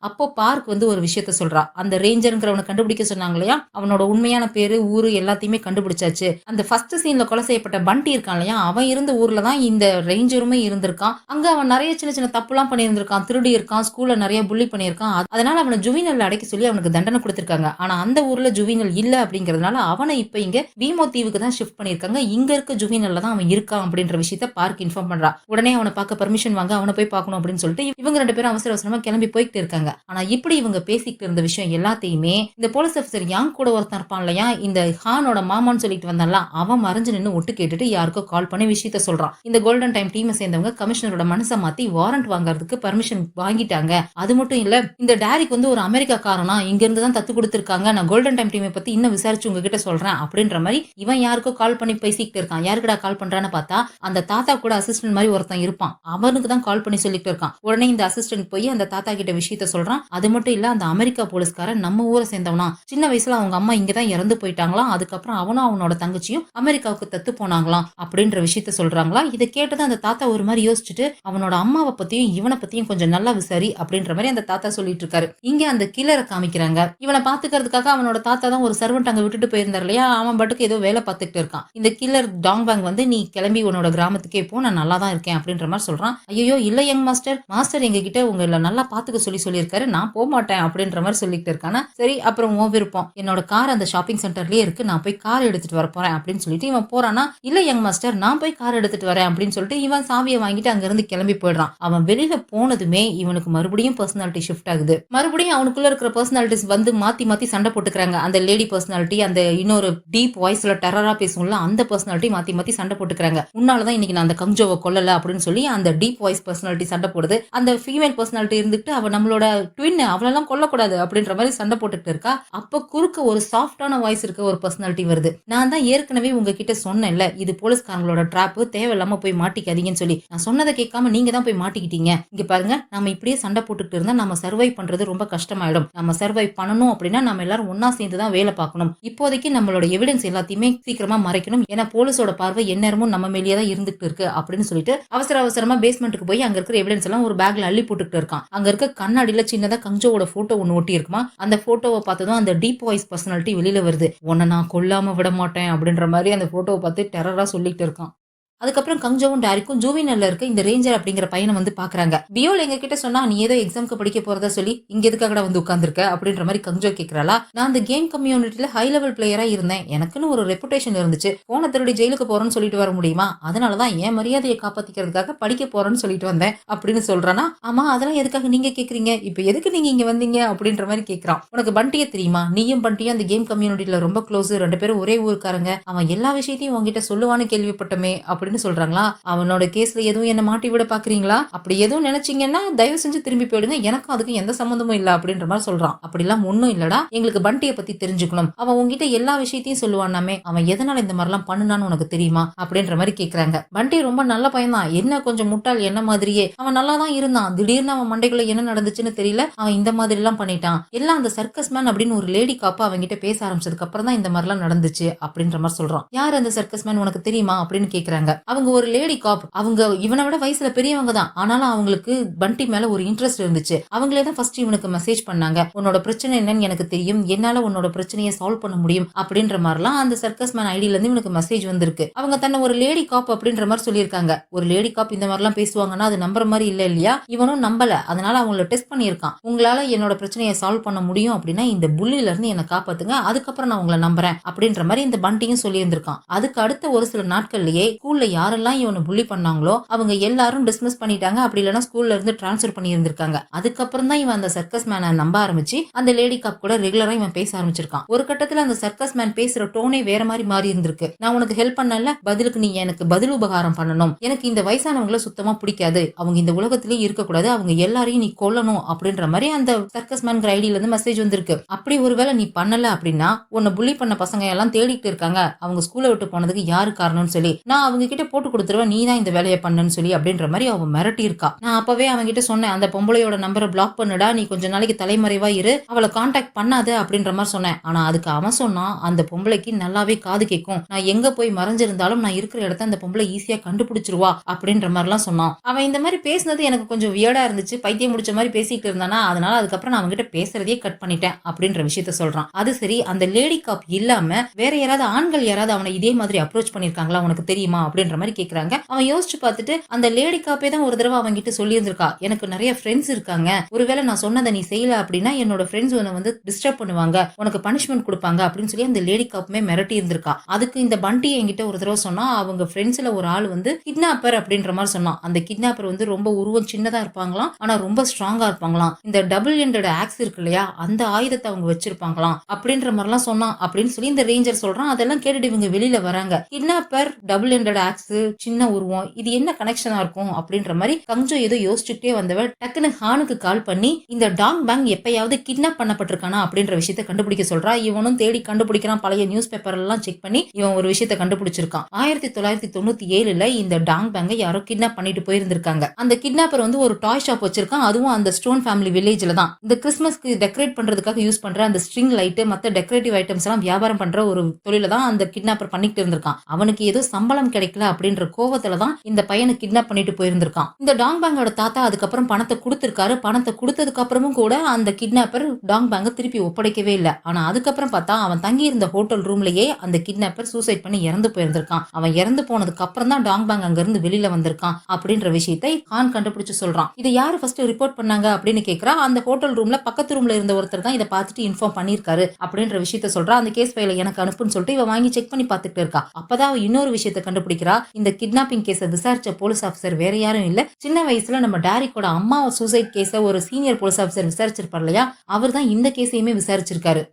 அப்போ பார்க் வந்து ஒரு விஷயத்த சொல்றா. அந்த ரேஞ்சர்ங்கிறவனை கண்டுபிடிக்க சொன்னாங்க இல்லையா, அவனோட உண்மையான பேரு ஊரு எல்லாத்தையுமே கண்டுபிடிச்சாச்சு. அந்த ஃபர்ஸ்ட் சீன்ல கொலை செய்யப்பட்ட பண்டி இருக்கான் இல்லையா, அவன் இருந்த ஊர்ல தான் இந்த ரேஞ்சருமே இருந்திருக்கான். அங்க அவன் நிறைய சின்ன சின்ன தப்புலாம் பண்ணியிருந்திருக்கான், திருடி இருக்கான், ஸ்கூல்ல நிறைய புள்ளி பண்ணியிருக்கான். அதனால அவனை ஜுவினல்ல அடைக்க சொல்லி அவனுக்கு தண்டனை கொடுத்திருக்காங்க. ஆனா அந்த ஊர்ல ஜுவினல் இல்ல அப்படிங்கறதுனால அவனை இப்ப இங்க வீமோ தீவுக்கு தான் ஷிஃப்ட் பண்ணிருக்காங்க. இங்க இருக்க ஜுவினல்ல தான் அவன் இருக்கான் அப்படின்ற விஷயத்த பார்க் இன்ஃபார்ம் பண்றா. உடனே அவனை பார்க்க பெர்மிஷன் வாங்க, அவனை போய் பார்க்கணும் அப்படின்னு சொல்லிட்டு இவங்க 2 பேரும் அவசர அவசரமா கிளம்பி போயிட்டு இருக்காங்க. ஆனா இப்படி இவங்க பேசிக்கிட்டு இருந்த விஷயம் எல்லாத்தையுமே இந்த போலீஸ் ஆஃபீஸர் யாங் கூட ஒருத்தன் இருப்பான் இல்லையா, இந்த ஹானோட மாமான்னு சொல்லிட்டு வந்தான்ல, அவன் மறைஞ்சு நின்னு ஒட்டு கேட்டுட்டு யாருக்கோ கால் பண்ணி விஷயத்த சொல்றான். இந்த கோல்டன் டைம் டீமை சேர்ந்தவங்க கமிஷனரோட மனசை மாத்தி வாரண்ட் வாங்குறதுக்கு பர்மிஷன் வாங்கிட்டாங்க. அது மட்டும் இல்ல, இந்த டாரிக் வந்து ஒரு அமெரிக்கா காரனா, இங்க இருந்து தான் தத்து கொடுத்திருக்காங்க. நான் கோல்டன் டைம் டீமை பத்தி இன்னும் விசாரிச்சு உங்ககிட்ட சொல்றேன் அப்படின்ற மாதிரி இவன் யாருக்கோ கால் பண்ணி பேசிக்கிட்டு இருக்கான். யாருக்குடா கால் பண்றான்னு பார்த்தா அந்த தாத்தா கூட அசிஸ்டன்ட் மாதிரி ஒருத்தன் இருப்பான். அவனுக்கு தான் கால் பண்ணி சொல்லிட்டு இருக்கான். உடனே இந்த அசிஸ்டன்ட் போய் அந்த தாத்தா கிட்ட விஷயத்த சொல்றான். அது மட்டும் இல்ல, அந்த அமெரிக்கா போலீஸ்காரன் நம்ம ஊரை சேர்ந்தவனா, சின்ன வயசுல அவங்க அம்மா இங்கதான் இறந்து போயிட்டாங்களாம். அதுக்கப்புறம் அவனும் அவனோட தங்கச்சியும் அமெரிக்காவுக்கு தத்து போனாங்களாம் அப்படின்ற விஷயத்த சொல்றாங்களா. இதை கேட்டது அந்த தாத்தா ஒரு மாதிரி யோசிச்சுட்டு அவனோட அம்மாவை பத்தியும் இவனை பத்தியும் கொஞ்சம் நல்லா விசாரி அப்படின்ற மாதிரி அந்த தாத்தா சொல்லிட்டு இருக்காரு. இங்க அந்த கில்லரை காமிக்கிறாங்க. இவனை பாத்துக்கிறதுக்காக அவனோட தாத்தா தான் ஒரு சர்வெண்ட் அங்க விட்டுட்டு போயிருந்தாரு இல்லையா, அவன் பாட்டுக்கு ஏதோ வேலை பார்த்துட்டு இருக்கான். இந்த கில்லர் டாங் பேங் வந்து நீ கிளம்பி உன்னோட கிராமத்துக்கே போ, நான் நல்லா தான் இருக்கேன் அப்படின்ற மாதிரி சொல்றான். ஐயோ இல்ல யங் மாஸ்டர் எங்க கிட்ட உங்களை நல்லா பாத்துக்க சொல்லியிருக்காரு, நான் போக மாட்டேன் அப்படின்ற மாதிரி சொல்லிட்டு இருக்கானா. சரி அப்புறம் உன் விருப்பம், என்னோட கார் அந்த ஷாப்பிங் சென்டர்லயே இருக்கு, நான் போய் கார் எடுத்துட்டு வர போறேன் அப்படின்னு சொல்லிட்டு இவன் போறானா. இல்ல யங் மாஸ்டர் நான் போய் கார் எடுத்துட்டு வரேன் அப்படின்னு சொல்லிட்டு இவன் சாவியை வாங்கிட்டு அங்க இருந்து கிளம்பி போயிடுறான். அவன் வெளியில போனதுமே இவனுக்கு மறுபடியும் பர்சனாலிட்டி ஷிஃப்ட் ஆகுது. மறுபடியும் அவனுக்குள்ள இருக்கிற பர்சனாலிட்டிஸ் வந்து மாத்தி மாத்தி சண்டை போட்டுக்கிறாங்க. அந்த லேடி பர்சனாலிட்டி, அந்த இன்னொரு டீப் வாய்ஸ்ல டெரரா பேசும்ல அந்த பர்சனாலிட்டி மாத்தி மாத்தி சண்டை போட்டுக்கிறாங்க. உன்னாலதான் இன்னைக்கு நான் அந்த கங்ஜோவை கொல்லல அப்படின்னு சொல்லி அந்த டீப் வாய்ஸ் பர்சனாலிட்டி சண்டை போடுது. அந்த ஃபீமேல் பர்சனாலிட்டி இருந்துட்டு அவ நம்மளோட ட்வின், அவளெல்லாம் கொல்லக்கூடாது அப்படின்ற மாதிரி சண்டை போட்டுட்டு இருக்கா. அப்ப குறுக்க ஒரு சாஃப்டான வாய்ஸ் இருக்க ஒரு பர்சனாலிட்டி வருது. நான் தான் ஏற்கனவே உங்ககிட்ட சொன்னேன்ல, இது போலீஸ்காரங்களோட டிராப், தேவையில்லாம போய் மாட்டிக்காதீங்கன்னு சொல்லி. நான் சொன்னதை கேட்காம நீங்க தான் போய் மாட்டிக்கிட்டீங்க. இங்க பாருங்க, நம்ம இப்படியே சண்டை போட்டுட்டு இருந்தா நம்ம சர்வை பண்றது ரொம்ப கஷ்டமாயிடும். நம்ம சர்வை பண்ணணும் அப்படின்னா நம்ம எல்லாரும் ஒன்னா சேர்ந்து தான் வேலை பார்க்கணும். இப்போதைக்கு நம்மளோட எவிடன்ஸ் எல்லாத்தையுமே சீக்கிரமா மறைக்கணும். ஏன்னா போலீஸோட பார்வை எந்நேரமும் நம்ம மேலேயே தான் இருந்துட்டு இருக்கு அப்படின்னு சொல்லிட்டு அவசரமா பேஸ்மெண்ட்டுக்கு போய் அங்க இருக்கிற எவிடன்ஸ் எல்லாம் ஒரு பேக்ல அள்ளி போட்டுட்டு இருக்கான். அங்க இருக்க கண்ணாடியில சின்னதா கங்ஜோவோட போட்டோ ஒன்னு ஒட்டி இருக்குமா. அந்த போட்டோவை பார்த்ததும் அந்த டீப் வாய்ஸ் பர்சனாலிட்டி வெளியில வருது. உன்னை நான் கொல்லாம விட மாட்டேன் அப்படின்ற மாதிரி அந்த போட்டோவை பார்த்து டெரரா சொல்லிட்டு இருக்கான். அதுக்கப்புறம் கங்ஜோவும் டாரிக்கும் ஜூவினல்ல இருக்க இந்த ரேஞ்சர் அப்படிங்கிற பையனை வந்து பாக்குறாங்க. பியோல் எங்க கிட்ட சொன்னா நீ ஏதோ எக்ஸாம்க்கு படிக்க போறதா சொல்லி இங்க எதுக்காக வந்து உட்கார்ந்துருக்க அப்படின்ற மாதிரி கங்ஜோ கேக்குறாளா. நான் அந்த கேம் கம்யூனிட்டியில ஹை லெவல் பிளேயரா இருந்தேன், எனக்குன்னு ஒரு ரெப்புடேஷன் இருந்துச்சு, போன திருடி ஜெயிலுக்கு போறேன்னு சொல்லிட்டு வர முடியுமா, அதனாலதான் என் மரியாதையை காப்பாத்திக்கிறதுக்காக படிக்க போறேன்னு சொல்லிட்டு வந்தேன் அப்படின்னு சொல்றானா. ஆமா அதெல்லாம் எதுக்காக நீங்க கேக்குறீங்க, இப்ப எதுக்கு நீங்க இங்க வந்தீங்க அப்படின்ற மாதிரி கேக்குறான். உனக்கு பண்டியை தெரியுமா, நீயும் பண்டியும் அந்த கேம் கம்யூனிட்டியில ரொம்ப க்ளோஸ், 2 பேரும் ஒரே ஊருக்காரங்க, அவன் எல்லா விஷயத்தையும் உங்ககிட்ட சொல்லுவான்னு கேள்விப்பட்டமே அப்படின்னு சொல்றாங்களா. அவனோட கேஸ்ல எதுவும் என்ன மாட்டி விட பாக்குறீங்களா, அப்படி எதுவும் நினைச்சீங்கன்னா தயவு செஞ்சு திரும்பி போயிடுங்க, எனக்கும் அதுக்கு எந்த சம்பந்தமும் இல்ல அப்படின்ற மாதிரி சொல்றான். அப்படிலாம் ஒண்ணும் இல்லடா, எங்களுக்கு பண்டியை பத்தி தெரிஞ்சுக்கணும், அவன் உங்ககிட்ட எல்லா விஷயத்தையும் சொல்லுவானாமே, அவன் எதனால இந்த மாதிரிலாம் பண்ணுனான்னு உனக்கு தெரியுமா அப்படின்ற மாதிரி கேக்குறாங்க. பண்டி ரொம்ப நல்ல பையன் தான், என்ன கொஞ்சம் முட்டாள் என்ன மாதிரியே, அவன் நல்லா தான் இருந்தான், திடீர்னு அவன் மண்டைக்குள்ள என்ன நடந்துச்சுன்னு தெரியல, அவன் இந்த மாதிரி எல்லாம் பண்ணிட்டான், எல்லாம் அந்த சர்க்கஸ் மேன் அப்படின்னு ஒரு லேடி காப்பா அவங்கிட்ட பேச ஆரம்பிச்சதுக்கு அப்புறம் தான் இந்த மாதிரி எல்லாம் நடந்துச்சு அப்படின்ற மாதிரி சொல்றான். யார் அந்த சர்க்கஸ் மேன் உனக்கு தெரியுமா அப்படின்னு கேக்குறாங்க. அவங்க ஒரு லேடி காப், அவங்க இவனை விட வயசுல பெரியவங்க தான், ஆனாலும் அவங்களுக்கு பண்டி மேல ஒரு இன்ட்ரெஸ்ட் இருந்துச்சு. அவங்களே தான் ஃபர்ஸ்ட் இவனுக்கு மெசேஜ் பண்ணாங்க, உன்னோட பிரச்சனை என்னன்னு எனக்கு தெரியும், என்னால உன்னோட பிரச்சனையை சால்வ் பண்ண முடியும் அப்படின்ற மாதிரிலாம் அந்த சர்க்கஸ் மேன் ஐடியில இருந்து இவனுக்கு மெசேஜ் வந்திருக்கு. அவங்க தன்னை ஒரு லேடி காப் அப்படின்ற மாதிரி சொல்லியிருக்காங்க. ஒரு லேடி காப் இந்த மாதிரிலாம் பேசுவாங்கன்னா அது நம்புற மாதிரி இல்ல இல்லையா, இவனும் நம்பல, அதனால அவங்கள டெஸ்ட் பண்ணியிருக்கான். உங்களால என்னோட பிரச்சனையை சால்வ் பண்ண முடியும் அப்படின்னா இந்த புள்ளில இருந்து என்ன காப்பாத்துங்க, அதுக்கப்புறம் நான் உங்களை நம்புறேன் அப்படின்ற மாதிரி இந்த பண்டியும் சொல்லி இருந்திருக்கான். அதுக்கு அடுத்த ஒரு சில நாட்கள்லயே ஸ்கூல்ல யாரெல்லாம் இவனை புள்ளி பண்ணாங்களோ அவங்க எல்லாரும் டிஸ்மிஸ் பண்ணிட்டாங்க, அப்படி இல்லைன்னா ஸ்கூல்ல இருந்து டிரான்ஸ்பர் பண்ணி இருந்திருக்காங்க. அதுக்கப்புறம் தான் இவன் அந்த சர்க்கஸ் மேனை நம்ப ஆரம்பிச்சு அந்த லேடி காப் கூட ரெகுலரா இவன் பேச ஆரம்பிச்சிருக்கான். ஒரு கட்டத்துல அந்த சர்க்கஸ் மேன் பேசுற டோனே வேற மாதிரி மாறி இருந்திருக்கு. நான் உனக்கு ஹெல்ப் பண்ணல, பதிலுக்கு நீ எனக்கு பதில் உபகாரம் பண்ணணும், எனக்கு இந்த வயசானவங்களை சுத்தமா பிடிக்காது, அவங்க இந்த உலகத்திலேயே இருக்கக்கூடாது, அவங்க எல்லாரையும் நீ கொல்லணும் அப்படின்ற மாதிரி அந்த சர்க்கஸ் மேன் ஐடியில இருந்து மெசேஜ் வந்திருக்கு. அப்படி ஒருவேளை நீ பண்ணல அப்படின்னா உன்னை புள்ளி பண்ண பசங்க எல்லாம் தேடிட்டு இருக்காங்க, அவங்க ஸ்கூலை விட்டு போனதுக்கு யாரு காரணம்னு சொல்லி நான் அவங்க கிட்ட போட்டு கொடுத்துருவேன், நீ தான் இந்த வேலையை பண்ணுன்னு சொல்லி அப்படின்ற மாதிரி அவன் மிரட்டி இருக்கா. நான் அப்பவே அவங்க கிட்ட சொன்னேன், அந்த பொம்பளையோட நம்பரை பிளாக் பண்ணுடா, நீ கொஞ்ச நாளைக்கு தலைமறைவா இரு, அவளை கான்டாக்ட் பண்ணாத அப்படின்ற மாதிரி சொன்னேன். ஆனா அதுக்கு அவன் சொன்னான், அந்த பொம்பளைக்கு நல்லாவே காது கேட்கும், நான் எங்க போய் மறைஞ்சிருந்தாலும் நான் இருக்கிற இடத்த அந்த பொம்பளை ஈஸியா கண்டுபிடிச்சிருவா அப்படின்ற மாதிரிலாம் சொன்னான். அவன் இந்த மாதிரி பேசினது எனக்கு கொஞ்சம் வியர்டா இருந்துச்சு, பைத்தியம் முடிச்ச மாதிரி பேசிட்டு இருந்தானா, அதனால அதுக்கப்புறம் நான் அவங்ககிட்ட பேசுறதே கட் பண்ணிட்டேன் அப்படின்ற விஷயத்த சொல்றான். அது சரி, அந்த லேடி காப் இல்லாம வேற யாராவது ஆண்கள் யாராவது அவனை இதே மாதிரி அப்ரோச் பண்ணிருக்காங்களா உனக்கு தெரியுமா அப்படின்ற மாதிரி கேக்குறாங்க. அவன் யோசிச்சு பார்த்துட்டு அந்த லேடி காப்பே தான் ஒரு தடவை அவங்க கிட்ட சொல்லி இருந்திருக்கா, எனக்கு நிறைய ஃப்ரெண்ட்ஸ் இருக்காங்க, ஒருவேளை நான் சொன்னதை நீ செய்யல அப்படின்னா என்னோட ஃப்ரெண்ட்ஸ் உன்னை வந்து டிஸ்டர்ப் பண்ணுவாங்க, உனக்கு பனிஷ்மெண்ட் கொடுப்பாங்க அப்படின்னு சொல்லி அந்த லேடி காப்புமே மிரட்டி இருந்திருக்கா. அதுக்கு இந்த பண்டி என்கிட்ட ஒரு தடவை சொன்னா, அவங்க ஃப்ரெண்ட்ஸ்ல ஒரு ஆள் வந்து கிட்னாப்பர் அப்படின்ற மாதிரி சொன்னான். அந்த கிட்னாப்பர் வந்து ரொம்ப உருவம் சின்னதா இருப்பாங்களாம், ஆனா ரொம்ப ஸ்ட்ராங்கா இருப்பாங்களாம், இந்த டபுள் எண்டட் ஆக்ஸ் இருக்கு இல்லையா, அந்த ஆயுதத்தை அவங்க வச்சிருப்பாங்களாம் அப்படின்ற மாதிரிலாம் சொன்னான் அப்படின்னு சொல்லி இந்த ரேஞ்சர் சொல்றான். அதெல்லாம் கேட்டுட்டு இவங்க வெளியில வராங்க. கிட்னாப்பர், டபுள் எண்டட் ஆக்ஸ், சின்ன உருவம், இது என்ன கனெக்ஷனா இருக்கும் அப்படின்ற மாதிரி கங்ஜோ ஏதோ யோசிச்சுட்டே வந்தவ டக்குனு ஹானுக்கு கால் பண்ணி இந்த டாங் பேங் எப்பயாவது கிட்னாப் பண்ணப்பட்டிருக்கானா அப்படின்ற விஷயத்தை கண்டுபிடிக்க சொல்றா. இவனும் தேடி கண்டுபிடிக்கிறான். பழைய நியூஸ் பேப்பர் எல்லாம் செக் பண்ணி இவன் ஒரு விஷயத்தை கண்டுபிடிச்சிருக்கான். 1997ல இந்த டாங் பேங்கை யாரோ கிட்னாப் பண்ணிட்டு போயிருந்திருக்காங்க. அந்த கிட்னாப்பர் வந்து ஒரு டாய் ஷாப் வச்சிருக்கான், அதுவும் அந்த ஸ்டோன் ஃபேமிலி வில்லேஜ்ல தான். இந்த கிறிஸ்மஸ்க்கு டெக்கரேட் பண்றதுக்காக யூஸ் பண்ற அந்த ஸ்ட்ரிங் லைட், மத்த டெக்கரேட்டிவ் ஐட்டம்ஸ் எல்லாம் வியாபாரம் பண்ற ஒரு தொழில தான் அந்த கிட்னாப்பர் பண்ணிட்டு இருந்திருக்கான். அவனுக்கு ஏதோ சம்பளம் கிடைக்கல அப்படின்ற கோவத்துல தான் இந்த பையனை கிட்னாப் பண்ணிட்டு போயிருந்திருக்கான். இந்த டாங் பேங்கோட தாத்தா அதுக்கப்புறம் பணத்தை கொடுத்திருக்காரு. பணத்தை கொடுத்ததுக்கு அப்புறமும் கூட அந்த கிட்னாப்பர் டாங் பேங்கை திருப்பி ஒப்படைக்கவே இல்லை. ஆனா அதுக்கப்புறம் பார்த்தா அவன் தங்கி இருந்த ஹோட்டல் ரூம்லயே அந்த கிட்னாப்பர் சூசைட் பண்ணி இறந்து போயிருந்திருக்கான். அவன் இறந்து போனதுக்கு அப்புறம் தான் டாங் பேங் அங்க இருந்து வெளியில வந்திருக்கான் அப்படின்ற விஷயத்தை ஹான் கண்டுபிடிச்சு சொல்றான். இதை யாரு ஃபர்ஸ்ட் ரிப்போர்ட் பண்ணாங்க அப்படின்னு கேக்குறா. அந்த ஹோட்டல் ரூம்ல பக்கத்து ரூம்ல இருந்த ஒருத்தர் தான் இதை பார்த்துட்டு இன்ஃபார்ம் பண்ணிருக்காரு அப்படின்ற விஷயத்த சொல்றா. அந்த கேஸ் ஃபைலை எனக்கு அனுப்புன்னு சொல்லிட்டு இவ வாங்கி செக் பண்ணி பார்த்துட்டு இருக்கா. அப்பதான் அவ இன்னொரு விஷயத்தை கண்டுபிடிக்கிறா. இந்த கிட்னாப்பிங் கேஸை விசாரிச்ச போலீஸ் ஆஃபீஸர் வேற யாரும் இல்ல, சின்ன வயசுல நம்ம டாரிக்கோட அம்மா சூசைட் கேஸ ஒரு சீனியர் போலீஸ் ஆஃபீஸர் விசாரிச்சிருப்பார் இல்லையா, அவர் தான் இந்த கேஸையுமே விசாரிச்சிருக்காரு.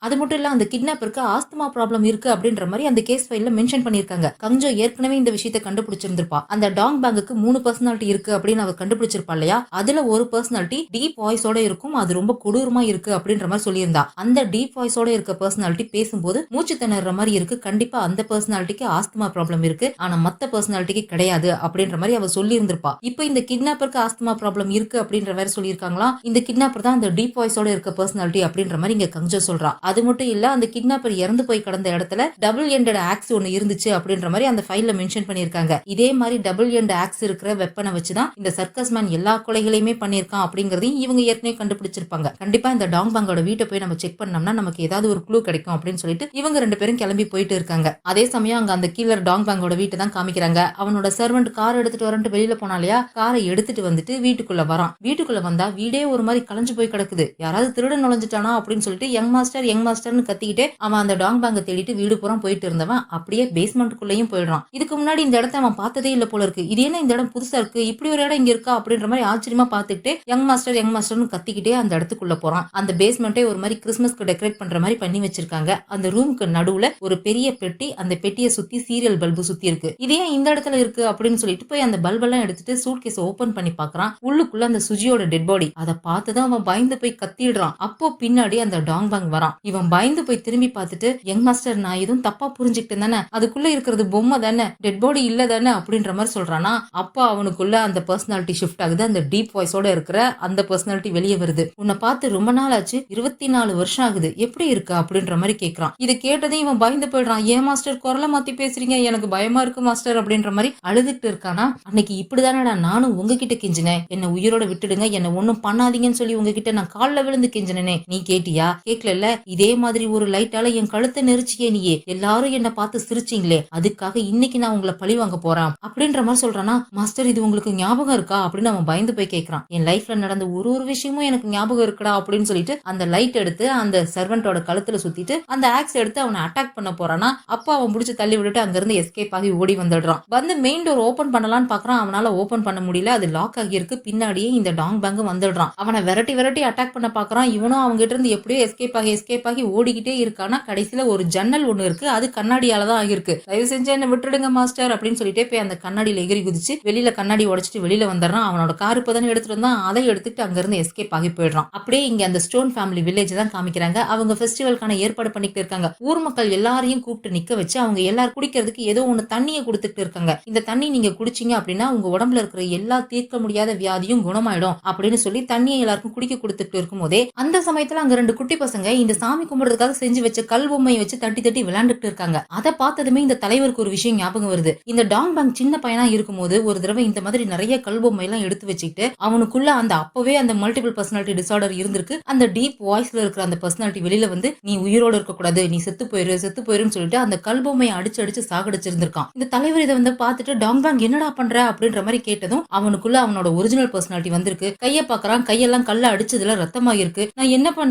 அது மட்டும் இல்ல, அந்த கிட்னாப்பருக்கு ஆஸ்துமா ப்ராப்ளம் இருக்கு அப்படின்ற மாதிரி அந்த கேஸ் ஃபைல்ல மென்ஷன் பண்ணிருக்காங்க. கங்ஜோ ஏற்கனவே இந்த விஷயத்தை கண்டுபிடிச்சிருந்திருப்பா. அந்த டாங் பேங்குக்கு 3 பர்சனாலிட்டி இருக்கு அப்படின்னு அவர் கண்டுபிடிச்சிருப்பா இல்லையா, அதுல ஒரு பர்சனாலிட்டி டீப் வாய்ஸோட இருக்கும், அது ரொம்ப கொடூரமா இருக்கு அப்படின்ற மாதிரி சொல்லியிருந்தா. அந்த டீப் வாய்ஸோட இருக்க பர்சனாலிட்டி பேசும்போது மூச்சு திணற மாதிரி இருக்கு, கண்டிப்பா அந்த பர்சனாலிட்டிக்கு ஆஸ்துமா ப்ராப்ளம் இருக்கு, ஆனா மத்த பர்சனாலிட்டிக்கு கிடையாது அப்படின்ற மாதிரி அவ சொல்லி இருந்திருப்பா. இப்போ இந்த கிட்னாப்பருக்கு ஆஸ்துமா ப்ராப்ளம் இருக்கு அப்படின்ற மாதிரி சொல்லியிருக்காங்களா, இந்த கிட்னாப்பர் தான் அந்த டீப் வாய்ஸோட இருக்க பர்சனாலிட்டி அப்படின்ற மாதிரி இங்க கங்ஜோ சொல்றா. அது மட்டும் இல்ல, அந்த கிட்னாப்பர் இறந்து போய் கடந்த இடத்துல டபுள் எண்டட் ஆக்ஸ் ஒன்னு இருந்துச்சு அப்படின்ற மாதிரி அந்த ஃபைல்ல மென்ஷன் பண்ணிருக்காங்க. இதே மாதிரி டபுள் எண்ட் ஆக்ஸ் இருக்கிற வெப்பனை வச்சுதான் இந்த சர்க்கஸ் மேன் எல்லா கொலைகளையுமே பண்ணிருக்கான் அப்படிங்கறதையும் இவங்க ஏற்கனவே கண்டுபிடிச்சிருப்பாங்க. கண்டிப்பா இந்த டாங் பேங்கோட வீட்டை போய் நம்ம செக் பண்ணோம்னா நமக்கு ஏதாவது ஒரு க்ளூ கிடைக்கும் அப்படின்னு சொல்லிட்டு இவங்க 2 பேரும் கிளம்பி போயிட்டு இருக்காங்க. அதே சமயம் அங்க அந்த கீழர் டாங் பேங்கோட வீட்டை தான் காமிக்கிறாங்க. அவனோட சர்வெண்ட் கார் எடுத்துட்டு வரன்ட்டு வெளியில போனா இல்லையா, காரை எடுத்துட்டு வந்துட்டு வீட்டுக்குள்ள வரான். வீட்டுக்குள்ள வந்தா வீடே ஒரு மாதிரி கலைஞ்சு போய் கிடக்குது. யாராவது திருடன் நுழைஞ்சிட்டானா அப்படின்னு சொல்லிட்டு யங் மாஸ்டர் கத்திக்கிட்டே அவன் அந்த டாங் பேங்க தேடிட்டு வீடு பூரா போயிட்டு இருந்தவன் அப்படியே பேஸ்மெண்ட்டுக்குள்ளேயும் போயிடுறான். இதுக்கு முன்னாடி இந்த இடத்த அவன் பார்த்ததே இல்ல போல இருக்கு. இது என்ன இந்த இடம் புதுசா இருக்கு, இப்படி ஒரு இடம் இங்க இருக்கா அப்படின்ற மாதிரி ஆச்சரியமா பார்த்துக்கிட்டு யங் மாஸ்டர்னு கத்திக்கிட்டே அந்த இடத்துக்குள்ள போறான். அந்த பேஸ்மெண்ட்டே ஒரு மாதிரி கிறிஸ்மஸ்க்கு டெக்கரேட் பண்ற மாதிரி பண்ணி வச்சிருக்காங்க. அந்த ரூமுக்கு நடுவுல ஒரு பெரிய பெட்டி, அந்த பெட்டியை சுத்தி சீரியல் பல்பு சுத்தி இருக்கு. இதே இந்த இடத்துல இருக்கு அப்படின்னு சொல்லிட்டு போய் அந்த பல்பெல்லாம் எடுத்துட்டு சூட் கேஸ் ஓபன் பண்ணி பாக்குறான். உள்ளுக்குள்ள அந்த சுஜியோட டெட் பாடி. அதை பார்த்துதான் அவன் பயந்து போய் கத்திடுறான். அப்போ பின்னாடி அந்த டாங் பேங் வரான். இவன் பயந்து போய் திரும்பி பார்த்துட்டு, யங் மாஸ்டர் நான் எதுவும் தப்பா புரிஞ்சுக்கிட்டேன் தானே, அதுக்குள்ள இருக்கிறது பொம்மை தானே, டெட் பாடி இல்ல தானே அப்படின்ற மாதிரி சொல்றானா. அப்ப அவனுக்குள்ள அந்த பர்சனாலிட்டி ஷிஃப்ட் ஆகுது. அந்த டீப் வாய்ஸோட இருக்கிற அந்த பர்சனாலிட்டி வெளியே வருது. உன்னை பார்த்து ரொம்ப நாள் ஆச்சு, 24 வருஷம் ஆகுது, எப்படி இருக்கு அப்படின்ற மாதிரி கேட்கறான். இதை கேட்டதையும் இவன் பயந்து போயிடுறான். ஏன் மாஸ்டர் குரலை மாத்தி பேசுறீங்க, எனக்கு பயமா இருக்கு மாஸ்டர் அப்படின்ற மாதிரி அழுதுட்டு இருக்கானா. அன்னைக்கு இப்படிதானடா நானும் உங்ககிட்ட கெஞ்சினேன், என்ன உயிரோட விட்டுடுங்க, என்ன ஒண்ணும் பண்ணாதீங்கன்னு சொல்லி உங்ககிட்ட நான் காலில் விழுந்து கெஞ்சினே, நீ கேட்டியா? கேட்கல. இதே மாதிரி ஒரு லைட்டால என் கழுத்தை நெரிச்சியே நீயே, எல்லாரும் என்ன பார்த்து சிரிச்சிங்களே, அதுக்காக இன்னைக்கு நான் உங்களை பழி வாங்க போறேன் அப்படின்ற மாதிரி சொல்றானா. மாஸ்டர் இது உங்களுக்கு ஞாபகம் இருக்கா அப்படின்னு அவன் பயந்து போய் கேட்கறான். என் லைஃப்ல நடந்த ஒரு விஷயமும் எனக்கு ஞாபகம் இருக்குடா அப்படின்னு சொல்லிட்டு அந்த லைட் எடுத்து அந்த சர்வெண்டோட கழுத்துல சுத்திட்டு அந்த ஆக்ஸ் எடுத்து அவனை அட்டாக் பண்ண போறானா. அப்ப அவன் புடிச்சு தள்ளி விட்டுட்டு அங்க இருந்து எஸ்கேப் ஆகி ஓடி வந்துடுறான். வந்து மெயின் டோர் ஓபன் பண்ணலான்னு பாக்குறான். அவனால ஓபன் பண்ண முடியல, அது லாக் ஆகி இருக்கு. பின்னாடியே இந்த டாங் பேங்க் வந்துடுறான். அவனை விரட்டி அட்டாக் பண்ண பாக்குறான். இவனும் அவங்க கிட்ட இருந்து எப்படியோ எஸ்கேப் ஆகி ஓடிக்கிட்டே இருக்கானா. கடைசியில ஒரு ஜன்னல் ஒண்ணு இருக்கு, அது கண்ணாடியால தான் ஆகிருக்கு. தயவு செஞ்சு என்ன விட்டுடுங்க மாஸ்டர் அப்படின்னு சொல்லிட்டே போய் அந்த கண்ணாடியில எகிரி குதிச்சு வெளியில கண்ணாடி உடைச்சிட்டு வெளியில வந்துடுறான். அவனோட கார் இப்பதானே எடுத்துட்டு வந்தான், அதை எடுத்துட்டு அங்க இருந்து எஸ்கேப் ஆகி போயிடுறான். அப்படியே இங்க அந்த ஸ்டோன் ஃபேமிலி வில்லேஜ் தான் காமிக்கிறாங்க. அவங்க ஃபெஸ்டிவல்கான ஏற்பாடு பண்ணிட்டு இருக்காங்க. ஊர் மக்கள் எல்லாரையும் கூப்பிட்டு நிக்க வச்சு அவங்க எல்லாரும் குடிக்கிறதுக்கு ஏதோ ஒண்ணு தண்ணியை கொடுத்துட்டு இருக்காங்க. இந்த தண்ணி நீங்க குடிச்சீங்க அப்படின்னா உங்க உடம்புல இருக்கிற எல்லா தீர்க்க முடியாத வியாதியும் குணமாயிடும் அப்படின்னு சொல்லி தண்ணியை எல்லாருக்கும் குடிக்க கொடுத்துட்டு இருக்கும் போதே அந்த சமயத்துல அங்க 2 குட்டி பசங்க இந்த சாமி கும்பிடுறதுக்காக செஞ்சு வச்ச கல் பொம்மையை வச்சு தட்டி தட்டி விளையாண்டுட்டு இருக்காங்க. அதை பார்த்ததுமே இந்த தலைவருக்கு ஒரு விஷயம் ஞாபகம் வருது. இந்த டாங் பேங் சின்ன பையனா இருக்கும்போது ஒரு தடவை இந்த மாதிரி நிறைய கல் பொம்மை எல்லாம் எடுத்து வச்சுக்கிட்டு அவனுக்குள்ள அந்த அப்பவே அந்த மல்டிபிள் பர்சனாலிட்டி டிசார்டர் இருந்திருக்கு. அந்த டீப் வாய்ஸ்ல இருக்கிற அந்த பர்சனாலிட்டி வெளியில வந்து நீ உயிரோட இருக்க கூடாது, நீ செத்து போயிருன்னு சொல்லிட்டு அந்த கல் பொம்மையை அடிச்சு அடிச்சு சாகடிச்சிருந்திருக்கான். இந்த தலைவர் இதை வந்து பார்த்துட்டு டாங் பேங் என்னடா பண்ற அப்படின்ற மாதிரி கேட்டதும் அவனுக்குள்ள அவனோட ஒரிஜினல் பர்சனாலிட்டி வந்திருக்கு. கைய பாக்குறான், கையெல்லாம் கல்ல அடிச்சதுல ரத்தமா இருக்கு. நான்